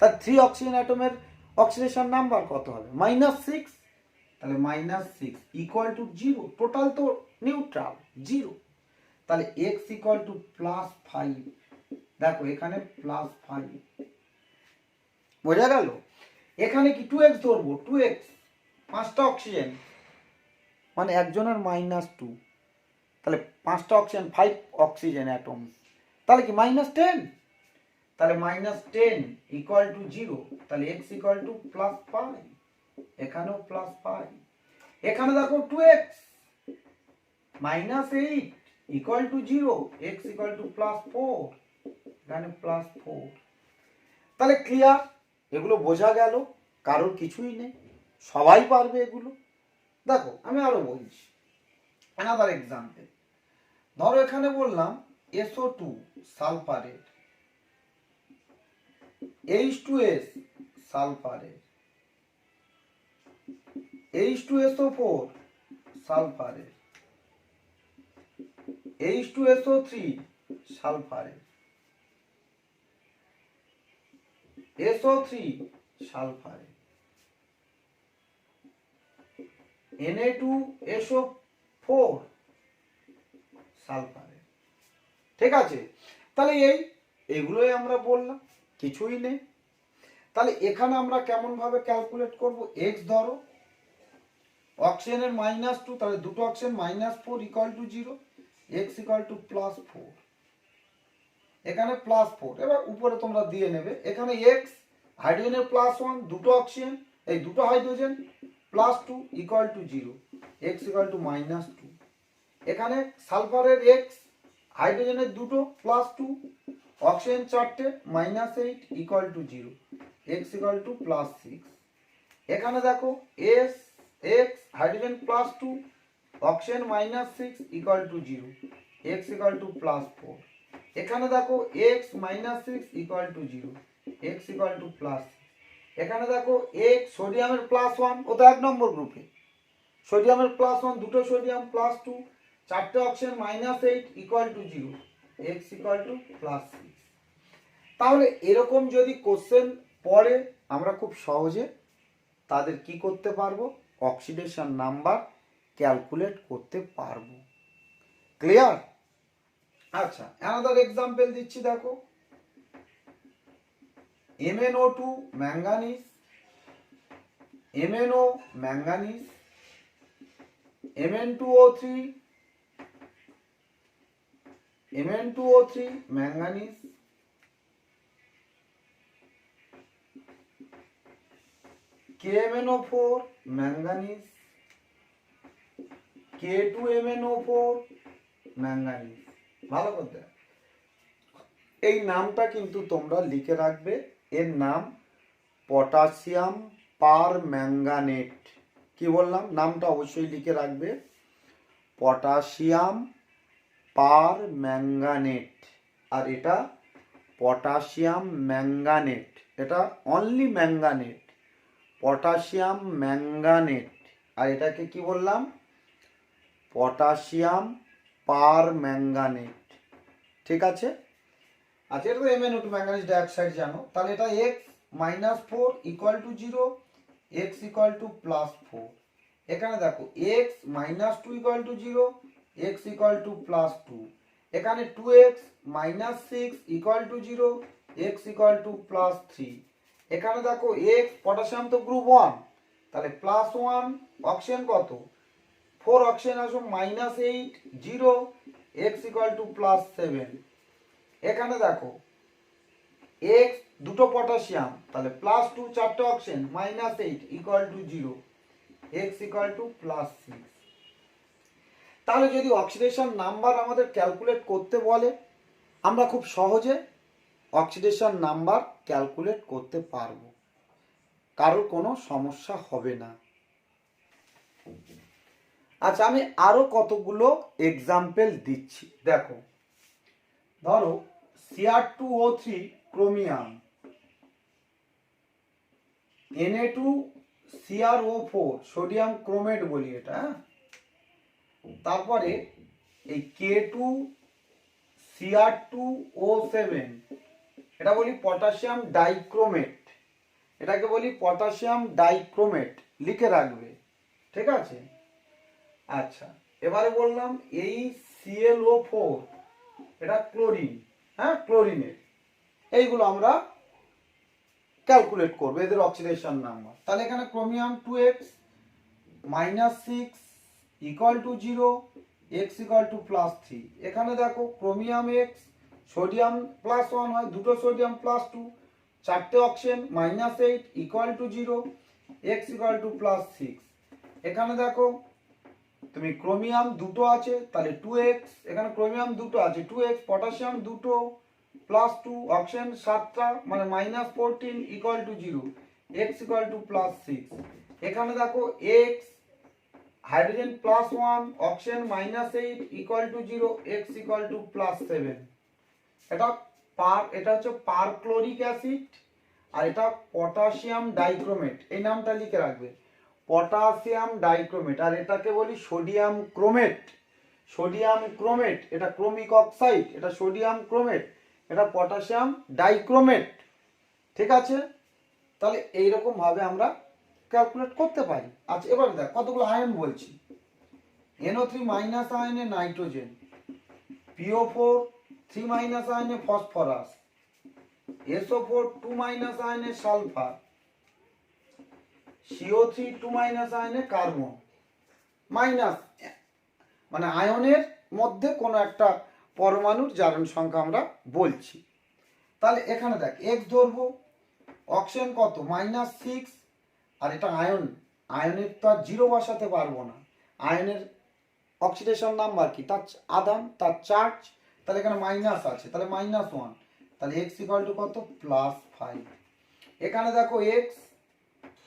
তার 3 অক্সিজেন অ্যাটমের অক্সিডেশন নাম্বার কত হবে? -6। তাহলে -6 ইকুয়াল টু 0। টোটাল তো নিউট্রাল 0। তাহলে x ইকুয়াল টু +5। দেখো এখানে +5, বোঝা গেল? এখানে কি 2x ধরবো? 2x, 5টা অক্সিজেন, মানে একজনের -2, তাহলে 5টা অক্সিজেন, 5 অক্সিজেন অ্যাটম, তাহলে কি -10। তাহলে -10 ইকুয়াল টু 0। তাহলে x ইকুয়াল টু +5, এখানেও +5। এখানে দেখো 2x, -8 equal to 0, x equal to +4, এখানে +4। তাহলে ক্লিয়ার? এগুলো বোঝা গেল? কারোর কিছুই নেই, সবাই পারবে এগুলো। দেখো আমি আরো বলছি, অ্যানাদার এক্সাম্পল। ধরো এখানে বললাম SO2 সালফারেট, H2S সালফারেট, H2SO4 সালফারেট, H2SO3 সালফারেট, SO3 সালফারেট, Na2SO4 সালফারেট। ঠিক আছে? তাহলে এইগুলোই আমরা বললাম, কিছুই নেই। তাহলে এখানে আমরা কেমন ভাবে ক্যালকুলেট করব? x ধরো, অক্সিজেনের -2, তাহলে দুটো oxygen -4 equal to 0, x equal to +4, এখানে +4। এবার উপরে তোমরা দিয়ে নেবে। এখানে x, হাইড্রোজেনের +1, দুটো অক্সিজেন, এই দুটো hydrogen, +2 equal to 0, x equal to -2। এখানে সালফারের x, হাইড্রোজেনের দুটো, +2, অক্সিজেন 4টে, -8 equal to 0, x equal to +6। এখানে দেখো s, x, hydrogen +2, oxygen -6 equal to 0, x equal to +4। এখানে দেখো x -6 equal to 0, x equal to +6। এখানে দেখো x, সোডিয়ামের +1, ও তো 1 নম্বর গ্রুপে, সোডিয়ামের +1, দুটো সোডিয়াম, +2, চারটে oxygen, -8 equal to 0, x equal to +6। তাহলে এরকম যদি কোশ্চেন পড়ে, আমরা খুব সহজে তাদের কি করতে পারবো? অক্সিডেশন নাম্বার ক্যালকুলেট করতে পারবো। ক্লিয়ার? আচ্ছা, অ্যানাদার এক্সাম্পল দিচ্ছি, দেখো MnO2 manganese, MnO manganese, Mn2O3, Mn2O3 manganese, KMnO4 manganese, K2MnO4 manganese. ভালো করতে, এই নামটা কিন্তু তোমরা লিখে রাখবে। এর নাম পটাশিয়াম পার ম্যাঙ্গানেট। কি বললাম? নামটা অবশ্যই লিখে রাখবে, পটাশিয়াম পার ম্যাঙ্গানেট। আর এটা পটাশিয়াম ম্যাঙ্গানেট, এটা অনলি ম্যাঙ্গানেট, পটাশিয়াম ম্যাঙ্গানেট। আর এটাকে কি বললাম? পটাশিয়াম পার ম্যাঙ্গানেট। ঠিক আছে। আচ্ছা, এটা তো MnO2 ম্যাঙ্গানিজ ডাইঅক্সাইড জানো। তাহলে এটা x-4 equal to 0, x equal to +4। এখানে দেখো x-2 equal to 0, x equal to +2। এখানে 2x - 6 equal to 0, x equal to +3। এখানে দেখো x পটাশিয়াম তো গ্রুপ 1, তাহলে +1, অক্সিজেন কত 4, অক্সিজেন আসো -8, 0, x ইকুয়াল টু +7। এখানে দেখো x দুটো পটাশিয়াম, তাহলে +2, চারটে oxygen -8 equal to 0, x equal to +6। তাহলে যদি অক্সিডেশন নাম্বার আমাদের ক্যালকুলেট করতে বলে, আমরা খুব সহজে অক্সিডেশন নাম্বার ক্যালকুলেট করতে পারবো, কারোর কোনো সমস্যা হবে না। আচ্ছা, আমি আরো কতগুলো এক্সাম্পল দিচ্ছি, দেখো। ধরো Cr2O3 chromium, Na2CrO4 sodium chromate বলি এটা, তারপরে এই K2Cr2O7 এটা বলি পটাশিয়াম ডাইক্রোমেট, এটাকে বলি পটাশিয়াম ডাইক্রোমেট, লিখে রাখবে, ঠিক আছে। আচ্ছা, এবারে বললাম এই ClO4 এটা ক্লোরিন, ক্লোরিনের। এইগুলো আমরা ক্যালকুলেট করবো, এদের অক্সিডেশন নাম্বার। তাহলে এখানে chromium 2x -6 equal to 0, x equal to +3। এখানে দেখো ক্রোমিয়াম x, সোডিয়াম +1 হয়, দুটো সোডিয়াম +2, চারটে oxygen -8 equal to 0, x equal to +6। এখানে দেখো তুমি ক্রোমিয়াম দুটো আছে, তাহলে 2x, এখানে ক্রোমিয়াম দুটো আছে 2x, পটাশিয়াম দুটো +2, অক্সিজেন 7টা মানে -14 equal to 0, x equal to +6। এখানে দেখো x, hydrogen +1, oxygen -8 equal to 0, x equal two +7। এটা হচ্ছে পারক্লোরিক অ্যাসিড, আর এটা পটাশিয়াম ডাইক্রোমেট, এই নামটা লিখে রাখবে, পটাশিয়াম ডাইক্রোমেট। আর এটাকে বলি সোডিয়াম ক্রোমেট, সোডিয়াম ক্রোমেট, এটা ক্রোমিক অক্সাইড, এটা সোডিয়াম ক্রোমেট, এটা পটাশিয়াম ডাইক্রোমেট, ঠিক আছে। তাহলে এইরকম ভাবে আমরা ক্যালকুলেট করতে পারি। আচ্ছা, এবার দেখ কতগুলো আয়ন বলছি। NO3- আয়নে নাইট্রোজেন, PO4 3- আয়নে ফসফরাস, SO4 2- আয়নে সালফার, CO3 2- আয়নে কার্বন। মাইনাস মানে আয়নের মধ্যে কোনো একটা পরমাণুর জারণ সংখ্যা আমরা বলছি। তাহলে এখানে দেখ x ধরবো, অক্সিজেন কত -6, আর এটা আয়ন, আয়নের তো আর 0 বসাতে পারবো না, আয়নের অক্সিডেশন নাম্বার কি, তার আধান, তার চার্জ, তাহলে এখানে মাইনাস আছে, তাহলে -1, তাহলে x ইকুয়াল টু কত +5। এখানে দেখো x,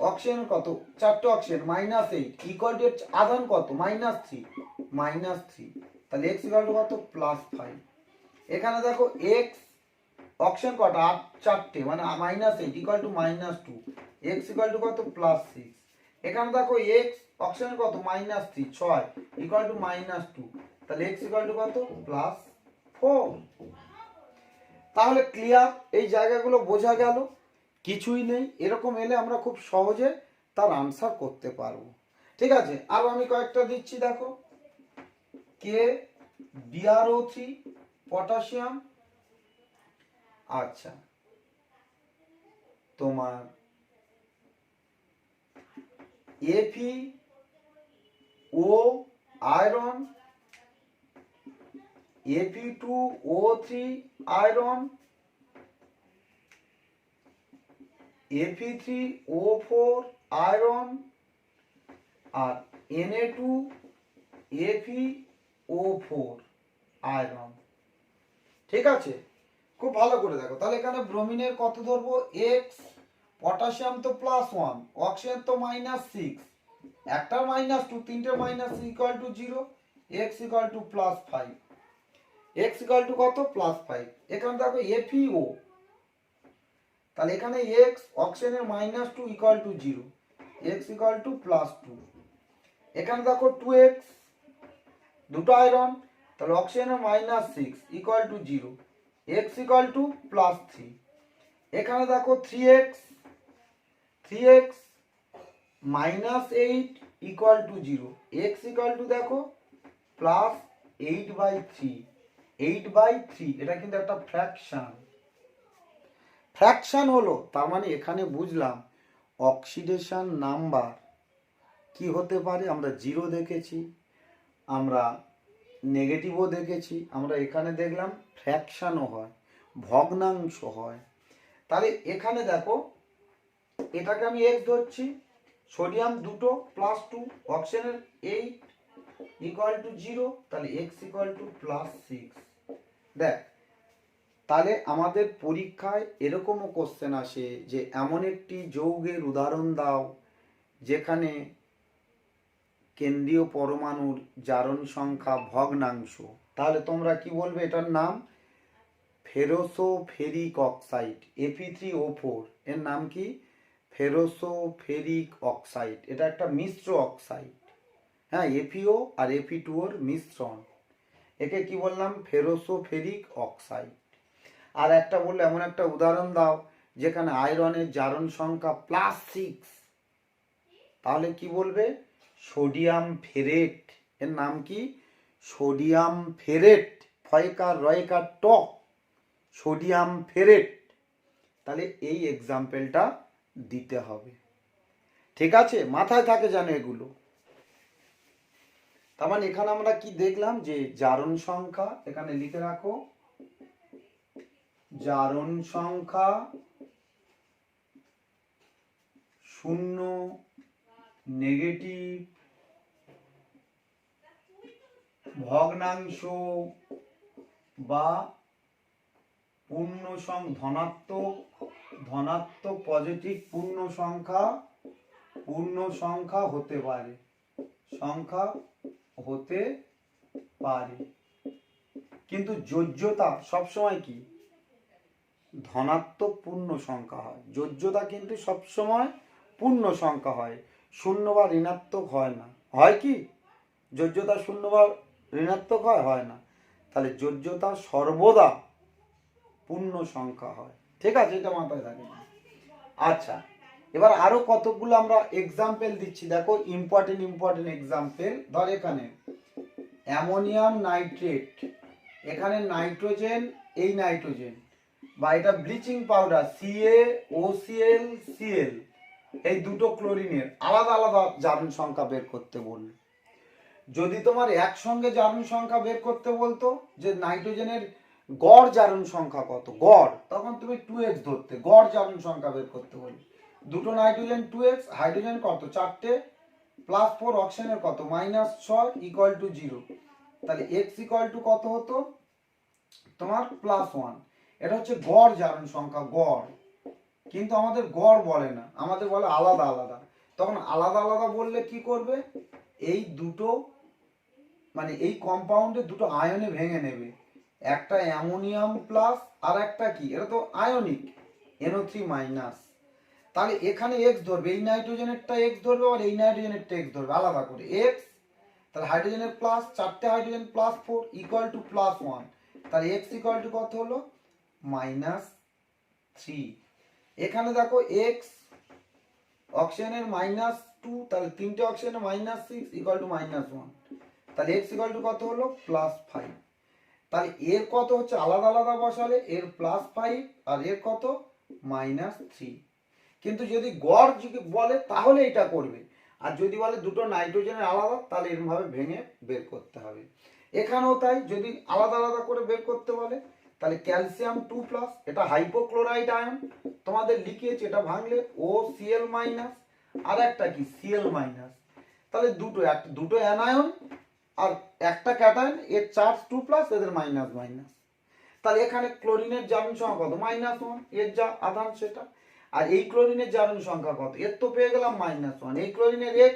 অক্সিজেন কত, চারটে অক্সিজেন -8 ইকুয়াল টু আধান কত -3, তাহলে x ইকুয়াল টু কত +5। এখানে দেখো x, অক্সিজেন কত 8, চারটে মানে -8 equal to -2, x equal two কত +6। এখানে দেখো x, অক্সিজেন কত -3, 6 ইকুয়াল টু -2, তাহলে x ইকুয়াল টু কত +4। তাহলে ক্লিয়ার, এই জায়গাগুলো বোঝা গেল, কিছুই নেই। এরকম এলে আমরা খুব সহজে তার আনসার করতে পারবো, ঠিক আছে। আর আমি কয়েকটা দিচ্ছি, দেখো KBrO3 পটাশিয়াম, আচ্ছা তোমার FeO iron, Fe2O3 iron, Fe3O4 iron, আর Na2FeO4 আয়রন, ঠিক আছে। খুব ভালো করে দেখো। তাহলে এখানে ব্রোমিনের কত ধরবো x, পটাশিয়াম তো +1, অক্সিজেন তো -6, একটার -2, তিনটের -3 equal to 0, x equal two +5, x equal two কত +5। এখানে দেখো FeO, তাহলে এখানে x, অক্সিজেনের -2 equal to 0, x equal to +2। এখানে দেখো 2x, দুটো আয়রন, তাহলে অক্সিজেনের -6 equal to 0, x equal to +3। এখানে দেখো 3x -8 equal to 0, x equal to দেখো +8/3, 8/3 এটা কিন্তু একটা ফ্র্যাকশন হলো। তার মানে এখানে বুঝলাম অক্সিডেশন নাম্বার কি হতে পারে। আমরা 0 দেখেছি, আমরা নেগেটিভও দেখেছি, আমরা এখানে দেখলাম ফ্র্যাকশনও হয়, ভগ্নাংশ হয়। তাহলে এখানে দেখো এটাকে আমি x ধরছি, সোডিয়াম দুটো +2, অক্সিজেনের 8 ইকুয়াল টু 0, তাহলে x ইকুয়াল টু +6। দেখ, তাহলে আমাদের পরীক্ষায় এরকমও কোশ্চেন আসে যে এমন একটি যৌগের উদাহরণ দাও যেখানে কেন্দ্রীয় পরমাণুর জারণ সংখ্যা ভগ্নাংশ। তাহলে তোমরা কি বলবে? এটার নাম ফেরোসোফেরিক অক্সাইড, Fe3O4। এর নাম কি? ফেরোসোফেরিক অক্সাইড। এটা একটা মিশ্র অক্সাইড, হ্যাঁ, FeO আর Fe2ওর মিশ্রণ। একে কি বললাম? ফেরোসোফেরিক অক্সাইড। আর একটা বললে এমন একটা উদাহরণ দাও যেখানে আয়রনের জারণ সংখ্যা +6, তাহলে কি বলবে? সোডিয়াম ফেরেট। এর নাম কি? সোডিয়াম ফেরেট, ফয়কার রয়কার ট, সোডিয়াম ফেরেট। তাহলে এই এক্সাম্পলটা দিতে হবে, ঠিক আছে? মাথায় থাকে যেন এগুলো। তার মানে এখানে আমরা কি দেখলাম যে জারণ সংখ্যা, এখানে লিখে রাখো, জারণ সংখ্যা 0, নেগেটিভ, ভগ্নাংশ বা পূর্ণ ধনাত্মক পজিটিভ পূর্ণ সংখ্যা হতে পারে, কিন্তু যোজ্যতা সবসময় কি? ধনাত্মক পূর্ণ সংখ্যা হয়। যোজ্যতা কিন্তু সবসময় পূর্ণ সংখ্যা হয়, শূন্য বা ঋণাত্মক হয় না। হয় কি? যোজ্যতা শূন্য বা ঋণাত্মক হয় না। তাহলে যোজ্যতা সর্বদা পূর্ণ সংখ্যা হয়, ঠিক আছে? এটা মাথায় থাকে। আচ্ছা, এবার আরো কতগুলো আমরা এক্সাম্পল দিচ্ছি, দেখো ইম্পর্টেন্ট এক্সাম্পল। ধর এখানে অ্যামোনিয়াম নাইট্রেট, এখানে নাইট্রোজেন, এই নাইট্রোজেন, বা এটা ব্লিচিং পাউডার CaOCl, এই দুটো ক্লোরিনের আলাদা আলাদা জারণ সংখ্যা বের করতে বলল। যদি তোমার একসঙ্গে জারণ সংখ্যা বের করতে বলতো যে নাইট্রোজেনের গড় জারণ সংখ্যা কত, গড়, তখন তুমি 2x ধরতে, গড় জারণ সংখ্যা বের করতে বলবে। দুটো নাইট্রোজেন 2x, হাইড্রোজেন কত? 4টে, +4, অক্সিজেনের কত? -6 ইকুয়াল টু 0। তাহলে x ইকুয়াল টু কত হতো তোমার? +1। এটা হচ্ছে গড় জারণ সংখ্যা, গড়। কিন্তু আমাদের গড় বলে না, আমাদের বলে আলাদা আলাদা। তখন আলাদা আলাদা বললে কি করবে? এই দুটো মানে এই কম্পাউন্ডের দুটো আয়নে ভেঙে নেবে, একটা অ্যামোনিয়াম প্লাস আর একটা কি, এটা তো আয়নিক, NO3-। তাহলে এখানে x ধরবে, এই নাইট্রোজেনেরটা x ধরবে আর এই নাইট্রোজেনেরটা x ধরবে আলাদা করে, x। তাহলে হাইড্রোজেনের প্লাস, 4টে হাইড্রোজেন +4 ইকুয়াল টু +1। তাহলে x ইকুয়াল টু কত হলো? -3। এখানে দেখো x, অক্সিজেনের -2, তাহলে 3টে অক্সিজেনের -6 ইকুয়াল টু -1। তাহলে x ইকুয়াল টু কত হলো? +5। তাহলে এর কত হচ্ছে? আলাদা আলাদা বসালে এর +5 আর এর কত? -3। কিন্তু যদি গড় বলে তাহলে এটা করবে, আর যদি বলে দুটো নাইট্রোজেনের আলাদা তাহলে এরকম ভাবে ভেঙে বের করতে হবে। এখানেও তাই, যদি আলাদা আলাদা করে বের করতে বলে তাহলে ক্যালসিয়াম 2+, এটা হাইপোক্লোরাইড আয়ন, তোমাদের লিখিয়েছি, এটা ভাঙলে OCl- আর একটা কি Cl-। তাহলে দুটো অ্যানায়ন আর একটা ক্যাটায়ন, এর চার্জ 2+, এদের মাইনাস। তাহলে এখানে ক্লোরিনের জারণ সংখ্যা কত? -1, এর যা আধান সেটা। আর এই ক্লোরিনের জারণ সংখ্যা কত? এর তো পেয়ে গেলাম -1, এই ক্লোরিনের x,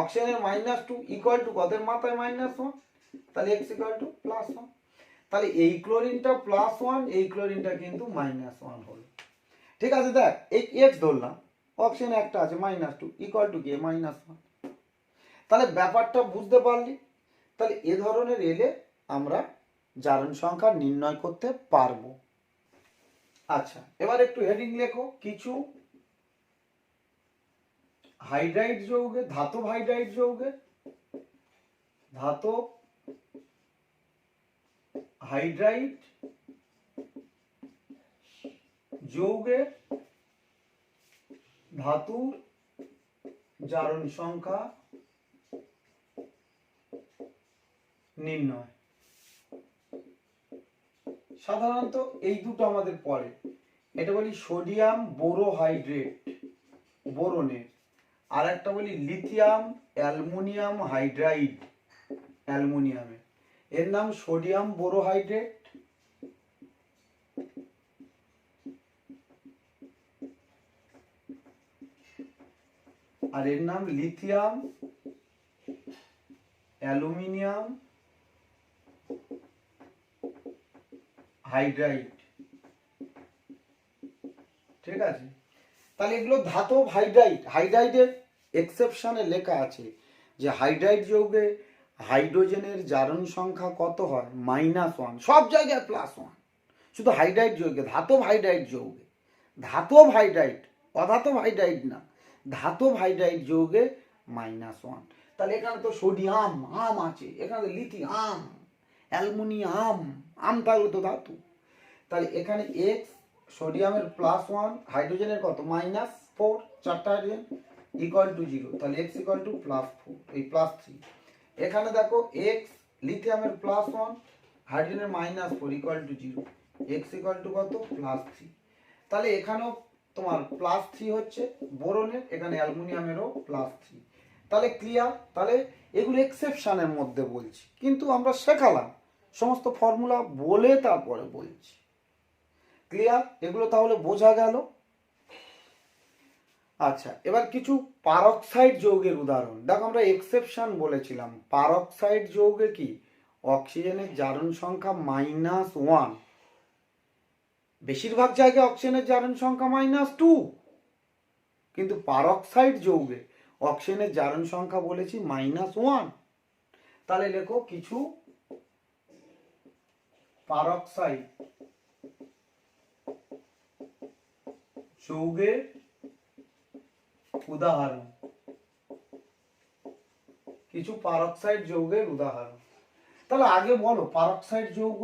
অক্সিজেনের -2 ইকুয়াল টু কত? এর মাথায় -1, তাহলে x ইকুয়াল টু +1। তাহলে এই ক্লোরিনটা +1, এই ক্লোরিনটা কিন্তু -1 হলো, ঠিক আছে? দেখ, এই x ধরলাম, অক্সিজেন একটা আছে -2 ইকুয়াল টু কি? -1। তাহলে ব্যাপারটা বুঝতে পারলি? তাহলে এ ধরনের এলে আমরা জারণ সংখ্যা নির্ণয় করতে পারবো। আচ্ছা, এবার একটু হেডিং লেখো, কিছু হাইড্রাইড যৌগে, ধাতব হাইড্রাইড যৌগে, ধাতব হাইড্রাইড যৌগে ধাতুর জারণ সংখ্যা নির্ণয়। সাধারণত এই দুটো আমাদের পড়ে, এটা বলি সোডিয়াম বোরোহাইড্রেট বোরনের, আর একটা বলি লিথিয়াম অ্যালুমিনিয়াম হাইড্রাইড অ্যালুমিনিয়ামের। এর নাম সোডিয়াম বোরোহাইড্রেট, আর এর নাম লিথিয়াম অ্যালুমিনিয়াম হাইড্রাইড। ঠিক আছে, তাহলে এগুলো ধাতব হাইড্রাইড। হাইড্রাইডের এক্সেপশনে লেখা আছে যে হাইড্রাইড যৌগে হাইড্রোজেনের জারণ সংখ্যা কত হয়, -1। সব জায়গায় +1, শুধু হাইড্রাইড যৌগে, ধাতব হাইড্রাইড যৌগে, ধাতব হাইড্রাইড, অধাতব হাইড্রাইড না, ধাতব হাইড্রাইড যৌগে -1। তাহলে এখানে তো সোডিয়াম আম আছে, এখানে তো লিথিয়াম অ্যালুমিনিয়াম, আম থাকলে তো ধাতু। তাহলে এখানে এক্স সোডিয়ামের +1, হাইড্রোজেনের কত -4, চারটা হাইড্রোজেন ইকুয়াল টু 0, তাহলে x ইকুয়াল টু +4 এই +3। এখানে দেখো এক্স লিথিয়ামের +1, হাইড্রোজেনের -4 equal to 0, x equal two কত +3। তাহলে এখানেও তোমার +3 হচ্ছে বোরনের, এখানে অ্যালুমিনিয়ামেরও +3। তাহলে ক্লিয়ার। তাহলে এগুলো এক্সেপশনের মধ্যে বলছি, কিন্তু আমরা শেখালাম সমস্ত ফর্মুলা বলে তারপরে বলছি। ক্লিয়ার, এগুলো তাহলে বোঝা গেল। আচ্ছা, এবার কিছু পারক্সাইড যৌগের উদাহরণ দেখো। আমরা এক্সেপশন বলেছিলাম, পারক্সাইড যৌগে কি অক্সিজেনের জারণ সংখ্যা -1, বেশিরভাগ জায়গায় অক্সিজেনের জারণ সংখ্যা -2, কিন্তু পারক্সাইড যৌগে অক্সিজেনের জারণ সংখ্যা বলেছি -1। তাহলে লেখো কিছু পারক্সাইড যৌগের উদাহরণ, কিছু পারক্সাইড যৌগের উদাহরণ। তাহলে আগে বলো পারক্সাইড যৌগ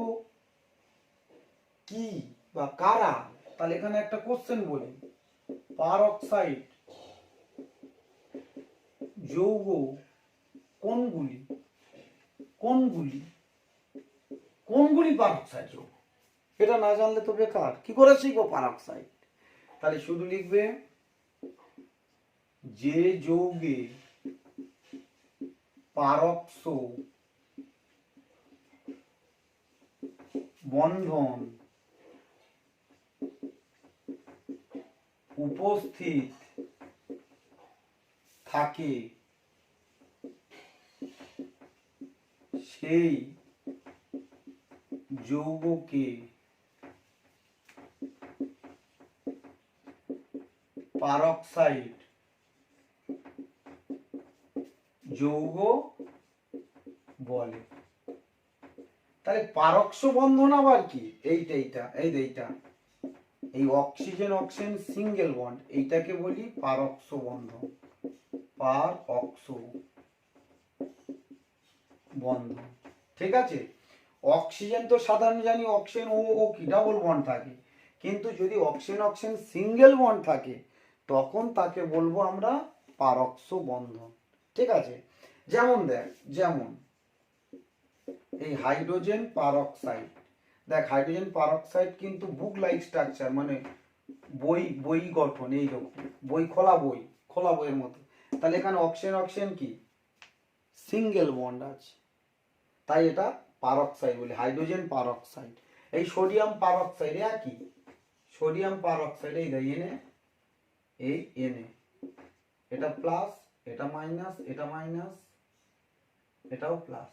কি বা কারা। তাহলে এখানে একটা কোশ্চেন বলি, পারক্সাইড যৌগ কোনগুলি, কোনগুলি কোনগুলি পারক্সাইড যৌগ? এটা না জানলে তো বেকার, কি করে শিখবো পারক্সাইড? তাহলে শুধু লিখবে যে যৌগে পারক্স বন্ধন উপস্থিত থাকে সেই যৌগকে পারক্সাইড যৌগ বলে। তাহলে পারক্স বন্ধন আবার কি? এইটা এই অক্সিজেন অক্সিজেন সিঙ্গেল বন্ড, এইটাকে বলি পারক্স বন্ধন, পারক্স বন্ধন। ঠিক আছে, অক্সিজেন তো সাধারণ জানি অক্সিজেন ও কি ডাবল বন্ড থাকে, কিন্তু যদি অক্সিজেন অক্সিজেন সিঙ্গেল বন্ড থাকে তখন তাকে বলবো আমরা পারক্স বন্ধন। ঠিক আছে, যেমন দেখ, যেমন এই হাইড্রোজেন পারক্সাইড, দেখ হাইড্রোজেন পারক্সাইড কিন্তু বুক লাইক স্ট্রাকচার, মানে বই গঠন এইরকম, খোলা বইয়ের মতো। তাহলে এখানে অক্সিজেন অক্সিজেন কি সিঙ্গেল বন্ড আছে, তাই এটা পারক্সাইড বলি, হাইড্রোজেন পারক্সাইড। এই সোডিয়াম পারক্সাইড একই, সোডিয়াম পারক্সাইড এই এনে, এই এনে, এটা প্লাস, এটা মাইনাস, এটা মাইনাস, এটাও প্লাস।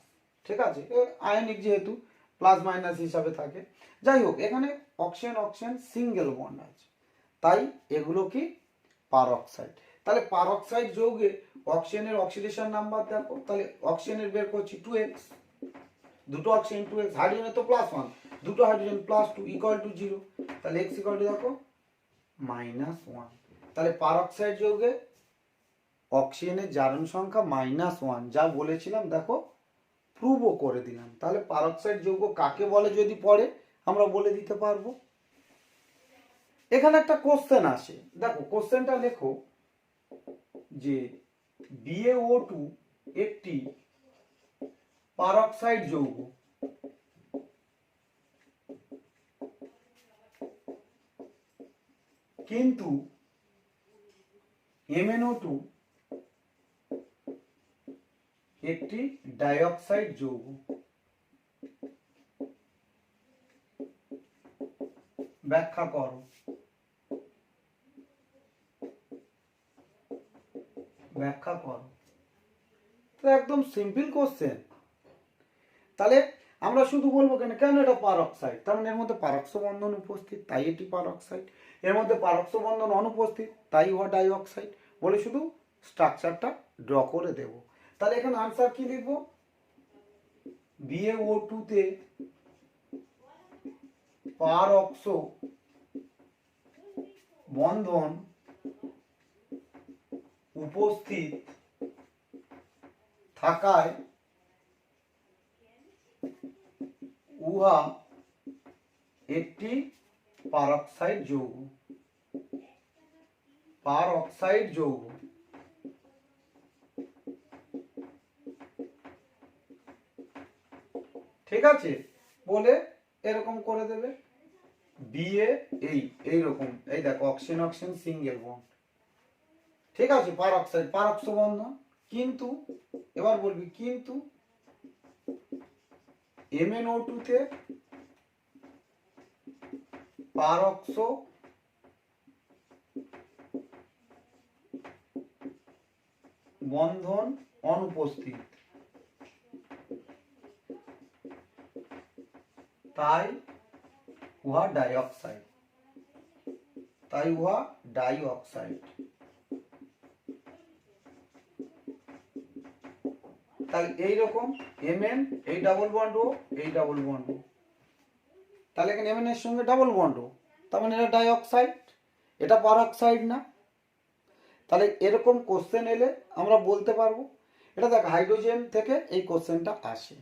ঠিক আছে, আয়নিক যেহেতু প্লাস মাইনাস হিসাবে থাকে। যাই হোক, এখানে অক্সিজেন অক্সিজেন সিঙ্গেল বন্ড আছে, তাই এগুলো কি পারক্সাইড। তাহলে পারক্সাইড যৌগে অক্সিজেনের অক্সিডেশন নাম্বার দেখো, তাহলে অক্সিজেনের বের করছি 2x, দুটো অক্সিজেন 2x, হাইড্রোজেনের তো +1, দুটো হাইড্রোজেন +2 ইকুয়াল টু 0, তাহলে x ইকুয়াল টু দেখো -1। তাহলে পারঅক্সাইড যৌগে অক্সিজেনের জারণ সংখ্যা -1, যা বলেছিলাম দেখো প্রুভও করে দিলাম। তাহলে পারঅক্সাইড যৌগ কাকে বলে যদি পড়ে আমরা বলে দিতে পারবো। এখানে একটা কোশ্চেন আসে, দেখো কোশ্চেনটা লেখো যে BaO2 একটি পারঅক্সাইড যৌগ, কিন্তু MnO2 একটি ডাইঅক্সাইড যৌগ। ব্যাখ্যা করো। ব্যাখ্যা করো। তো একদম সিম্পল কোশ্চেন। তাহলে আমরা শুধু বলবো কেন কেন এটা পারঅক্সাইড, তার মানে এর মধ্যে পারক্স বন্ধন উপস্থিত তাই এটি পারঅক্সাইড, এর মধ্যে পারক্স বন্ধন অনুপস্থিত তাই উহা ডাইঅক্সাইড, বলে শুধু স্ট্রাকচারটা ড্র করে দেব। তাহলে এখানে আনসার কি লিখবো, BaO2 তে পারক্স বন্ধন উপস্থিত থাকায় উহা একটি পারঅক্সাইড যৌগ। পারঅক্সাইড যৌগ। ঠিক আছে, বলে এরকম করে দেবে বিএ এইরকম, এই দেখো অক্সিজেন অক্সিজেন সিঙ্গেল বন্ড, ঠিক আছে, পারঅক্সাইড পারক্স বন্ধন, কিন্তু এবার বলবি কিন্তু MnO2 তে পারক্স বন্ধন অনুপস্থিত, তাই উহা ডাইঅক্সাইড। তাই উহা ডাইঅক্সাইড। তাহলে এইরকম Mn, এই ডাবল বন্ড ও এই ডাবল বন্ড ও, তাহলে এখানে Mn এর সঙ্গে ডাবল বন্ড ও, তার মানে এটা ডাইঅক্সাইড, এটা পারঅক্সাইড না। তাহলে এরকম কোশ্চেন এলে আমরা বলতে পারবো। এটা দেখ হাইড্রোজেন থেকে এই কোশ্চেনটা আসে,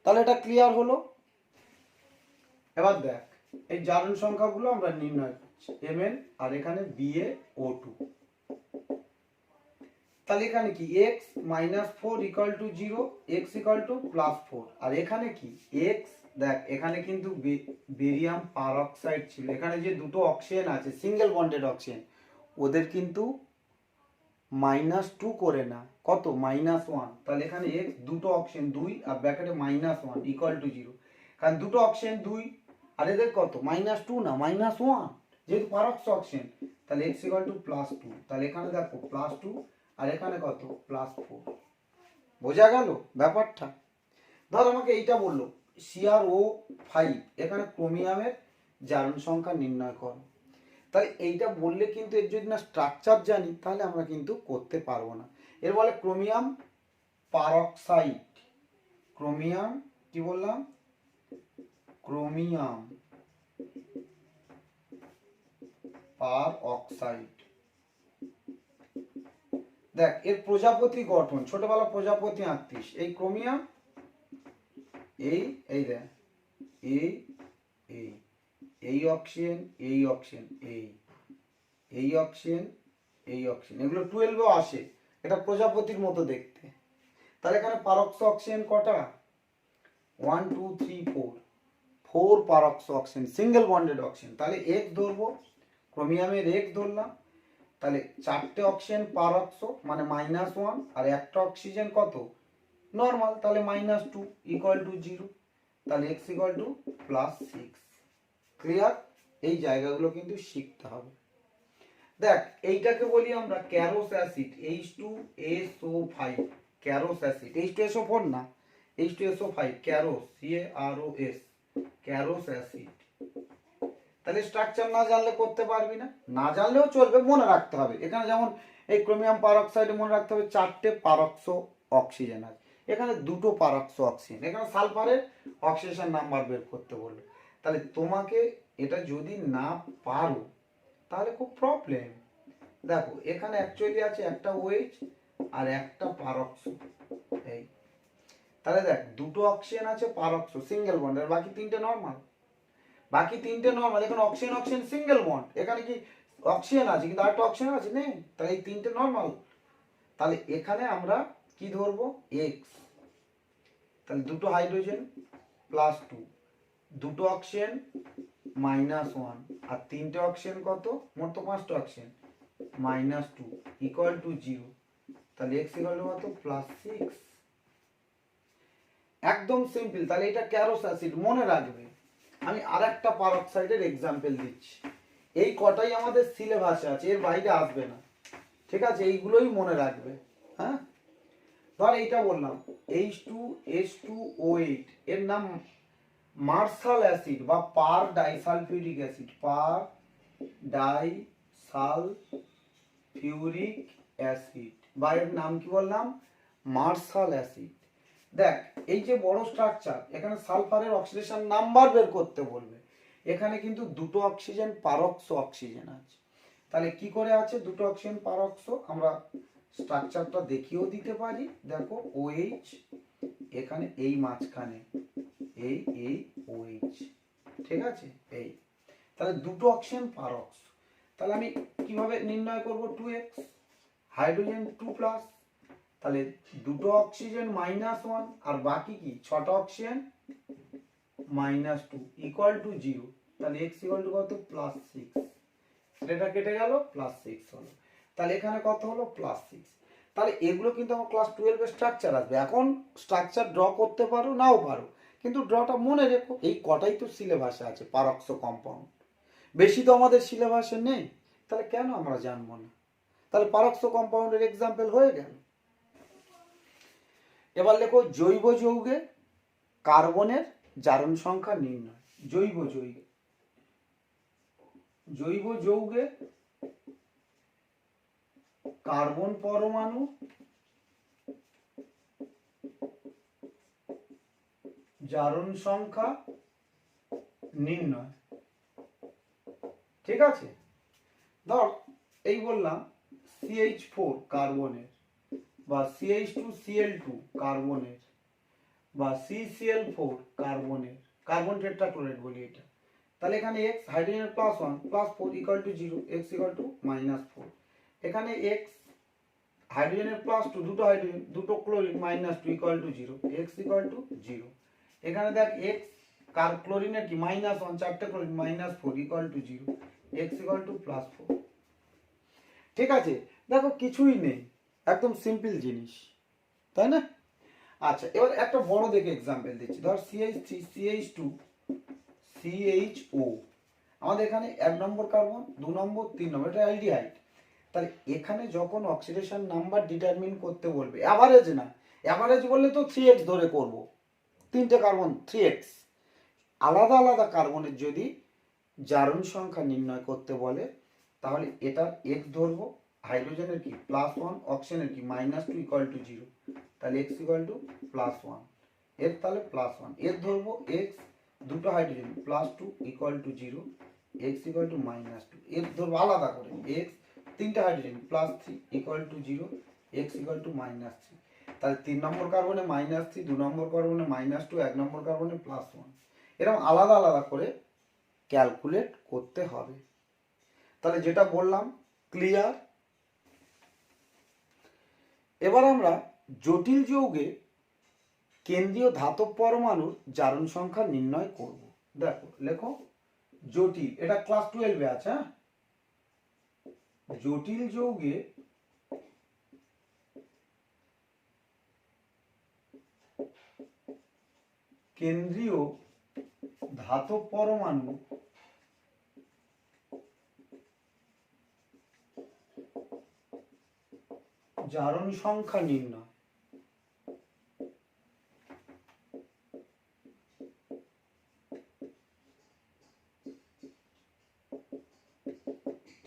তাহলে এটা ক্লিয়ার হলো। এবার দেখ এই জারণ সংখ্যাগুলো আমরা নির্ণয় করছি, Mn আর এখানে BaO2, তাহলে এখানে কি x -4 equal to 0, x equal to +4, আর এখানে কি x, দেখ এখানে কিন্তু বেরিয়াম পারঅক্সাইড ছিল, এখানে যে দুটো অক্সিজেন আছে সিঙ্গেল বন্ডেড অক্সিজেন ওদের কিন্তু -2 করে না, কত -1, তাহলে এখানে x দুটো অক্সিজেন 2 আর ব্র্যাকেটে -1 ইকুয়াল টু 0, কারণ দুটো অক্সিজেন 2 আর এদের কত -2 না -1, যেহেতু পারক্স অক্সিজেন, তাহলে x ইকুয়াল টু +2, তাহলে এখানে দেখো +2 আর এখানে কত +4। বোঝা গেল ব্যাপারটা। ধর আমাকে এইটা বললো CrO5, এখানে ক্রোমিয়ামের জারণ সংখ্যা নির্ণয় করো, তাই এইটা বললে কিন্তু এর যদি না স্ট্রাকচার জানি তাহলে আমরা কিন্তু করতে পারবো না। এর বলে ক্রোমিয়াম পারঅক্সাইড। ক্রোমিয়াম কি বললাম, ক্রোমিয়াম পারঅক্সাইড। দেখ এর প্রজাপতি গঠন, ছোটবেলা প্রজাপতি আঁকতিস, এই ক্রোমিয়াম এই দেখ এই অক্সিজেন এই অক্সিজেন এই অক্সিজেন এই অক্সিজেন, এগুলো 12এও আসে, এটা প্রজাপতির মতো দেখতে। তাহলে এখানে পারক্স অক্সিজেন কটা, 1 2 3 4 পারক্স অক্সিজেন সিঙ্গেল বন্ডেড অক্সিজেন, তাহলে x ধরবো, ক্রোমিয়ামের x ধরলাম, তাহলে 4টে অক্সিজেন পারক্স মানে -1 আর একটা অক্সিজেন কত নরমাল, তাহলে -2 ইকুয়াল টু 0, তাহলে x ইকুয়াল টু +6। ক্লিয়ার, এই জায়গাগুলো কিন্তু শিখতে হবে। দেখ এইটাকে বলি আমরা ক্যারোস অ্যাসিড, H2SO5, ক্যারোস অ্যাসিড, H2SO4 না, H2SO5 ক্যারোস, CAROS, ক্যারোস অ্যাসিড। তাহলে স্ট্রাকচার না জানলে করতে পারবি না, না জানলেও চলবে, মনে রাখতে হবে। এখানে যেমন এই ক্রোমিয়াম পারঅক্সাইডে মনে রাখতে হবে 4টে পারক্সো অক্সিজেন আছে, এখানে 2টো পারক্সো অক্সিজেন, এখানে সালফারের অক্সিডেশন নাম্বার বের করতে বলবে। তাহলে তোমাকে এটা যদি না পারো তাহলে খুব প্রবলেম। দেখো এখানে অ্যাকচুয়ালি আছে একটা ওএইচ আর একটা পারক্সো, এই তাহলে দেখ 2টো অক্সিজেন আছে পারক্সো সিঙ্গেল বন্ড, আর বাকি 3টে নরমাল, এখানে অক্সিজেন অক্সিজেন সিঙ্গেল বন্ড, এখানে কি অক্সিজেন আছে কিন্তু আরেকটা অক্সিজেন আছে নেই, তাহলে এই 3টে নরমাল। তাহলে এখানে আমরা কি ধরবো এক্স, তাহলে 2টো হাইড্রোজেন +2, 2টো অক্সিজেন -1 আর 3টে অক্সিজেন কত, মোট তো 5টা অক্সিজেন -2 ইকুয়াল টু 0, তাহলে x ইকুয়াল টু কত +6। একদম সিম্পল। তাহলে এটা ক্যারোস অ্যাসিড মনে রাখবে। আমি আরেকটা পারঅক্সাইডের एग्जांपल দিচ্ছি, এই কটাই আমাদের সিলেবাসে আছে, এর বাইরে আসবে না, ঠিক আছে, এইগুলোই মনে রাখবে। হ্যাঁ, ধর এইটা বললাম H2H2O8, এর নাম মার্শাল অ্যাসিড বা পার ডাইসালফিউরিক অ্যাসিড, পার ডাইসালফিউরিক অ্যাসিড, বা এর নাম কি বললাম মার্শাল অ্যাসিড। দেখ এই যে বড় স্ট্রাকচার, এখানে সালফারের অক্সিডেশন নাম্বার বের করতে বলবে, এখানে কিন্তু 2টো অক্সিজেন পারক্সো অক্সিজেন আছে। তাহলে কি করে আছে 2টো অক্সিজেন পারক্সো, আমরা স্ট্রাকচারটা দেখিয়েও দিতে পারি। দেখো OH, এখানে এই মাঝখানে এই OH, ঠিক আছে, এই তাহলে 2টো অক্সিজেন পারক্সো। তাহলে আমি কিভাবে নির্ণয় করব 2x, হাইড্রোজেন 2+, তাহলে 2টো অক্সিজেন -1 আর বাকি কি 6টা অক্সিজেন -2 ইকুয়াল টু 0, তাহলে x ইকুয়াল টু কত +6, এটা কেটে গেল +6 হলো, তাহলে এখানে কত হলো +6। তাহলে এগুলো কিন্তু আমার ক্লাস 12 এর স্ট্রাকচার আসবে। এখন স্ট্রাকচার ড্র করতে পারো নাও পারো, কিন্তু ড্রটা মনে রেখো, এই কটাই তো সিলেবাসে আছে পারক্সো কম্পাউন্ড, বেশি তো আমাদের সিলেবাসে নেই, তাহলে কেন আমরা জানবো না। তাহলে পারক্সো কম্পাউন্ডের एग्जांपल হয়ে গেল। এবার লেখো জৈব যৌগে কার্বনের জারণ সংখ্যা নির্ণয়। জৈব যৌগে কার্বন পরমাণু জারণ সংখ্যা নির্ণয়, ঠিক আছে। ধর এই বললাম CH4 কার্বনের, বা CH2Cl2 কার্বনের, বা CCl4 কার্বনের, কার্বন টেট্রাক্লোরাইড বলি এটা। তাহলে এখানে x হাইড্রোজেনের +1 +4 equal to 0, x equal to -4, এখানে x হাইড্রোজেনের +2, 2টো হাইড্রোজেন 2টো chlorine -2 equal to 0, x equal to 0, এখানে দেখ x ক্লোরিনের কি -1, 4টে chlorine -4 equal to 0, x equal to +4, ঠিক আছে। দেখো কিছুই নেই, একদম সিম্পল জিনিস, তাই না। আচ্ছা এবার একটা বড় দেখে एग्जांपल দিচ্ছি, ধর CH3 CH2 CHO, আমাদের এখানে 1 নম্বর কার্বন, 2 নম্বর 3 নম্বর, এটা অ্যালডিহাইড। তাহলে এখানে যখন অক্সিডেশন নাম্বার ডিটারমিন করতে বলবে, এভারেজ না, এভারেজ বললে তো 3x ধরে করব, 3টে কার্বন 3x, আলাদা আলাদা কার্বনের যদি জারণ সংখ্যা নির্ণয় করতে বলে তাহলে এটার x ধরবো, হাইড্রোজেনের কি +1, অক্সিজেনের কি -2 ইকুয়াল টু 0, তাহলে x ইকুয়াল টু +1, এর তাহলে +1, এর ধরবো x, 2টো hydrogen +2 equal to 0, x equal to -2, এর ধরবো আলাদা করে x, 3টে hydrogen +3 equal to 0, x equal to -3, তাহলে 3 নম্বর কার্বনে -3, 2 নম্বর কার্বনে -2, 1 নম্বর কার্বনে +1, এরকম আলাদা আলাদা করে ক্যালকুলেট করতে হবে। তাহলে যেটা বললাম ক্লিয়ার। এবার আমরা জটিল যৌগে কেন্দ্রীয় ধাতব পরমাণুর জারণ সংখ্যা নির্ণয় করব। দেখো লেখো জটিল, এটা ক্লাস 12 এ আছে। জটিল যৌগে কেন্দ্রীয় ধাতব পরমাণু জারণ সংখ্যা নির্ণয়।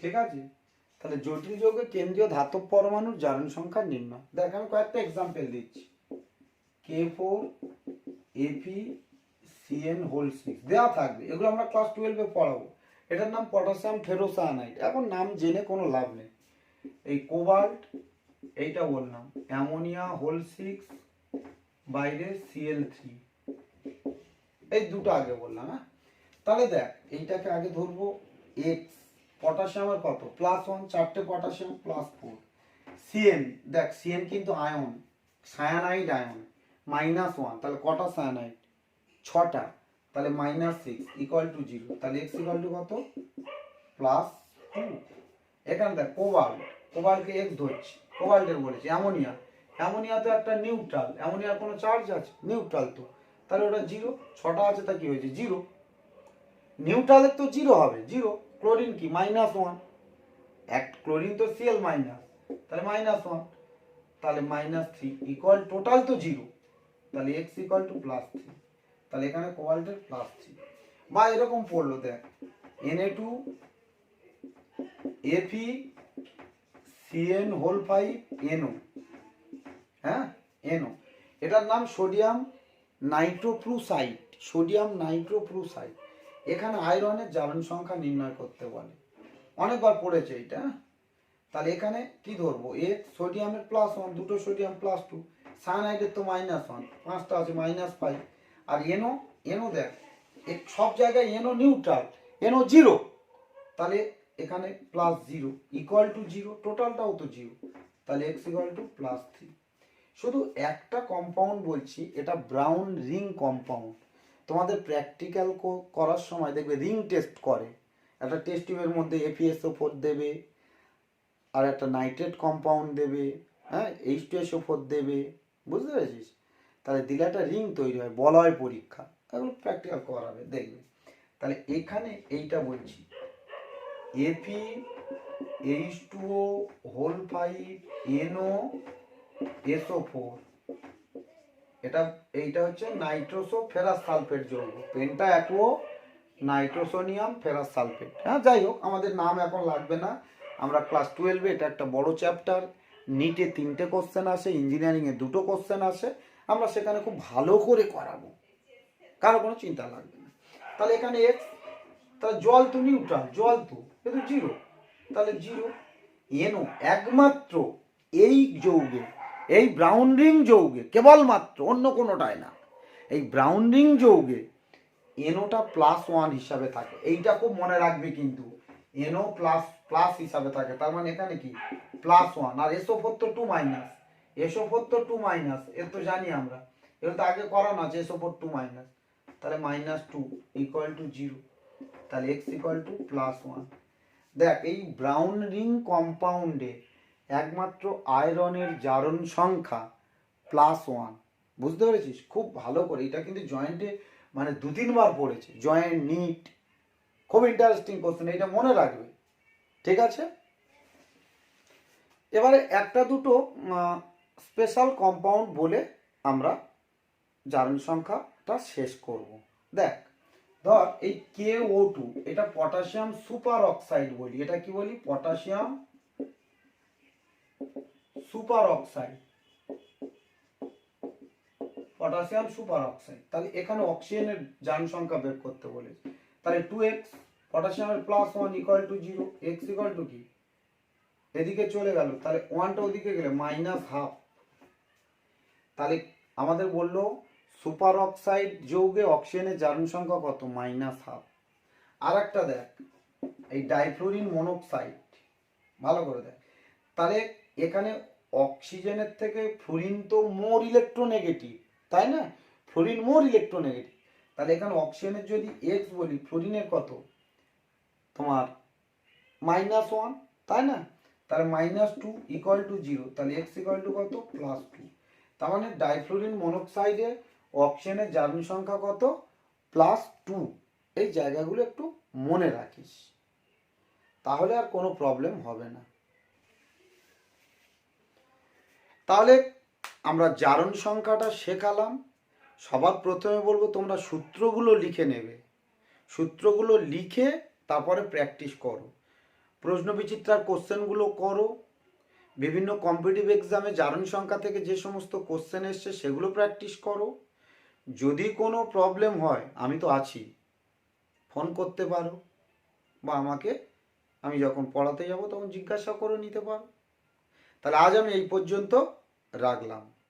ঠিক আছে, তাহলে জটিল যৌগে কেন্দ্রীয় ধাতব পরমাণুর জারণ সংখ্যা নির্ণয়। দেখ আমি কয়েকটা এক্সাম্পল দিচ্ছি। K4Fe(CN)6 দেওয়া থাকবে, এগুলো আমরা ক্লাস 12-এ পড়াবো। এটার নাম পটাশিয়াম ফেরোসায়ানাইড, এখন নাম জেনে কোনো লাভ নেই। এই কোবাল্ট, এইটা বললাম অ্যামোনিয়া(6) বাইরে Cl3, এই দুটো আগে বললাম। হ্যাঁ, তাহলে দেখ এইটাকে আগে ধরবো X, পটাশিয়ামের কত +1, 4টে পটাশিয়াম +4। Cn, দেখ Cn কিন্তু আয়ন, সায়ানাইড আয়ন, -1, তাহলে কটা সায়ানাইড 6টা, তাহলে -6 = 0, তাহলে X = কত +2। এখানে দেখ কোবাল্ট, কোবাল্টকে X ধরছি, কোবাল্টের বলেছি। অ্যামোনিয়া, অ্যামোনিয়া তো একটা নিউট্রাল, অ্যামোনিয়ার কোনো চার্জ আছে নিউট্রাল তো, তাহলে ওটা 0, 6টা আছে তা কি হয়েছে 0, নিউট্রালের তো 0 হবে 0। ক্লোরিন কি -1, এক ক্লোরিন তো Cl-, তাহলে -1, তাহলে -3 ইকুয়াল টোটাল তো 0, তাহলে X = +3, তাহলে এখানে কোবাল্টের +3। বা এরকম পড়লো দেখ Na2Fe(CN)5NO, হ্যাঁ NO, এটার নাম সোডিয়াম নাইট্রোপ্রুসাইড, সোডিয়াম নাইট্রোপ্রুসাইড। এখানে আয়রনের জারণ সংখ্যা নির্ণয় করতে বলে, অনেকবার পড়েছে এটা। তাহলে এখানে কি ধরবো X, সোডিয়ামের +1, দুটো সোডিয়াম +2, সায়ানাইডের তো -1, 5টা আছে -5, আর NO দেখ সব জায়গায় NO নিউট্রাল, NO 0, তাহলে এখানে +0 = 0, টোটালটাও তো 0, তাহলে X = +3। শুধু একটা কম্পাউন্ড বলছি, এটা ব্রাউন রিং কম্পাউন্ড। তোমাদের প্র্যাকটিক্যাল করার সময় দেখবে রিং টেস্ট করে, একটা টেস্ট টিউবের মধ্যে FeSO4 দেবে, আর একটা নাইট্রেট কম্পাউন্ড দেবে, হ্যাঁ H2SO4 দেবে, বুঝতে পেরেছিস? তাহলে দিলে একটা রিং তৈরি হয়, বলয় পরীক্ষা, এগুলো প্র্যাকটিক্যাল করাবে দেখবে। তাহলে এখানে এইটা বলছি Fe(H2O)5NOSO4, এইটা হচ্ছে নাইট্রোসো ফেরাস সালফেট যৌগ, পেন্টা অ্যাকুও নাইট্রোসোনিয়াম ফেরাস সালফেট। হ্যাঁ যাই হোক, আমাদের নাম এখন লাগবে না, আমরা ক্লাস 12-এ, এটা একটা বড় চ্যাপ্টার, নিটে 3টে কোশ্চেন আসে, ইঞ্জিনিয়ারিংয়ে 2টো কোশ্চেন আসে, আমরা সেখানে খুব ভালো করে করাবো, কারো কোনো চিন্তা লাগবে না। তাহলে এখানে X, তাহলে জল তো নিউট্রাল, জল তো কিন্তু 0, তাহলে 0। NO একমাত্র এই যৌগে, এই ব্রাউন রিং যৌগে, কেবলমাত্র, অন্য কোনোটায় না, এই ব্রাউন রিং যৌগে NOটা +1 হিসাবে থাকে, এইটা খুব মনে রাখবে কিন্তু, NO প্লাস হিসাবে থাকে, তার মানে এখানে কি +1, আর SO4 তো 2-, SO4 তো 2-, এর তো জানি আমরা, এর তো আগে করানো আছে SO4 2-, তাহলে -2 = 0, তাহলে X = +1। দেখ এই ব্রাউন রিং কম্পাউন্ডে একমাত্র আয়রনের জারণ সংখ্যা +1, বুঝতে পেরেছিস? খুব ভালো করে, এটা কিন্তু জয়েন্টে মানে 2-3বার পড়েছে, জয়েন্ট, নিট, খুব ইন্টারেস্টিং কোশ্চেন, এটা মনে রাখবে, ঠিক আছে? এবারে একটা দুটো স্পেশাল কম্পাউন্ড বলে আমরা জারণ সংখ্যাটা শেষ করব। দেখ ধর এই KO2, এটা পটাশিয়াম সুপার অক্সাইড বলি, এটা কি বলি potassium super oxide, potassium super oxide. তাহলে এখানে অক্সিজেনের জারণ সংখ্যা বের করতে বলেছে, তাহলে 2x, পটাশিয়ামের +1 = 0, X = কি এদিকে চলে গেল, তাহলে 1টা ওদিকে গেলে -1/2, তাহলে আমাদের বললো সুপার অক্সাইড যৌগে অক্সিজেনের জারণ সংখ্যা কত -1/2। আর একটা দেখ এই ডাইফ্লোরিন মনোক্সাইড, ভালো করে দেখ, তাহলে এখানে অক্সিজেনের থেকে ফ্লোরিন তো মোর ইলেকট্রোনেগেটিভ, তাই না, ফ্লোরিন মোর ইলেকট্রোনেগেটিভ, তাহলে এখানে অক্সিজেনের যদি X বলি, ফ্লোরিনের কত তোমার -1, তাই না, তাহলে -2 = 0, তাহলে X = কত +2, তার মানে ডাইফ্লোরিন মনোক্সাইডে অক্সিজেনের জারণ সংখ্যা কত +2। এই জায়গাগুলো একটু মনে রাখিস, তাহলে আর কোনো প্রবলেম হবে না। তাহলে আমরা জারণ সংখ্যাটা শেখালাম। সবার প্রথমে বলবো তোমরা সূত্রগুলো লিখে নেবে, সূত্রগুলো লিখে তারপরে প্র্যাকটিস করো। প্রশ্ন বিচিত্রার কোশ্চেনগুলো করো, বিভিন্ন কম্পিটিটিভ এক্সামে জারণ সংখ্যা থেকে যে সমস্ত কোশ্চেন এসছে সেগুলো প্র্যাকটিস করো। যদি কোনো প্রবলেম হয় আমি তো আছি, ফোন করতে পারো, বা আমাকে আমি যখন পড়াতে যাব তখন জিজ্ঞাসা করে নিতে পারো। তাহলে আজ আমি এই পর্যন্ত রাখলাম।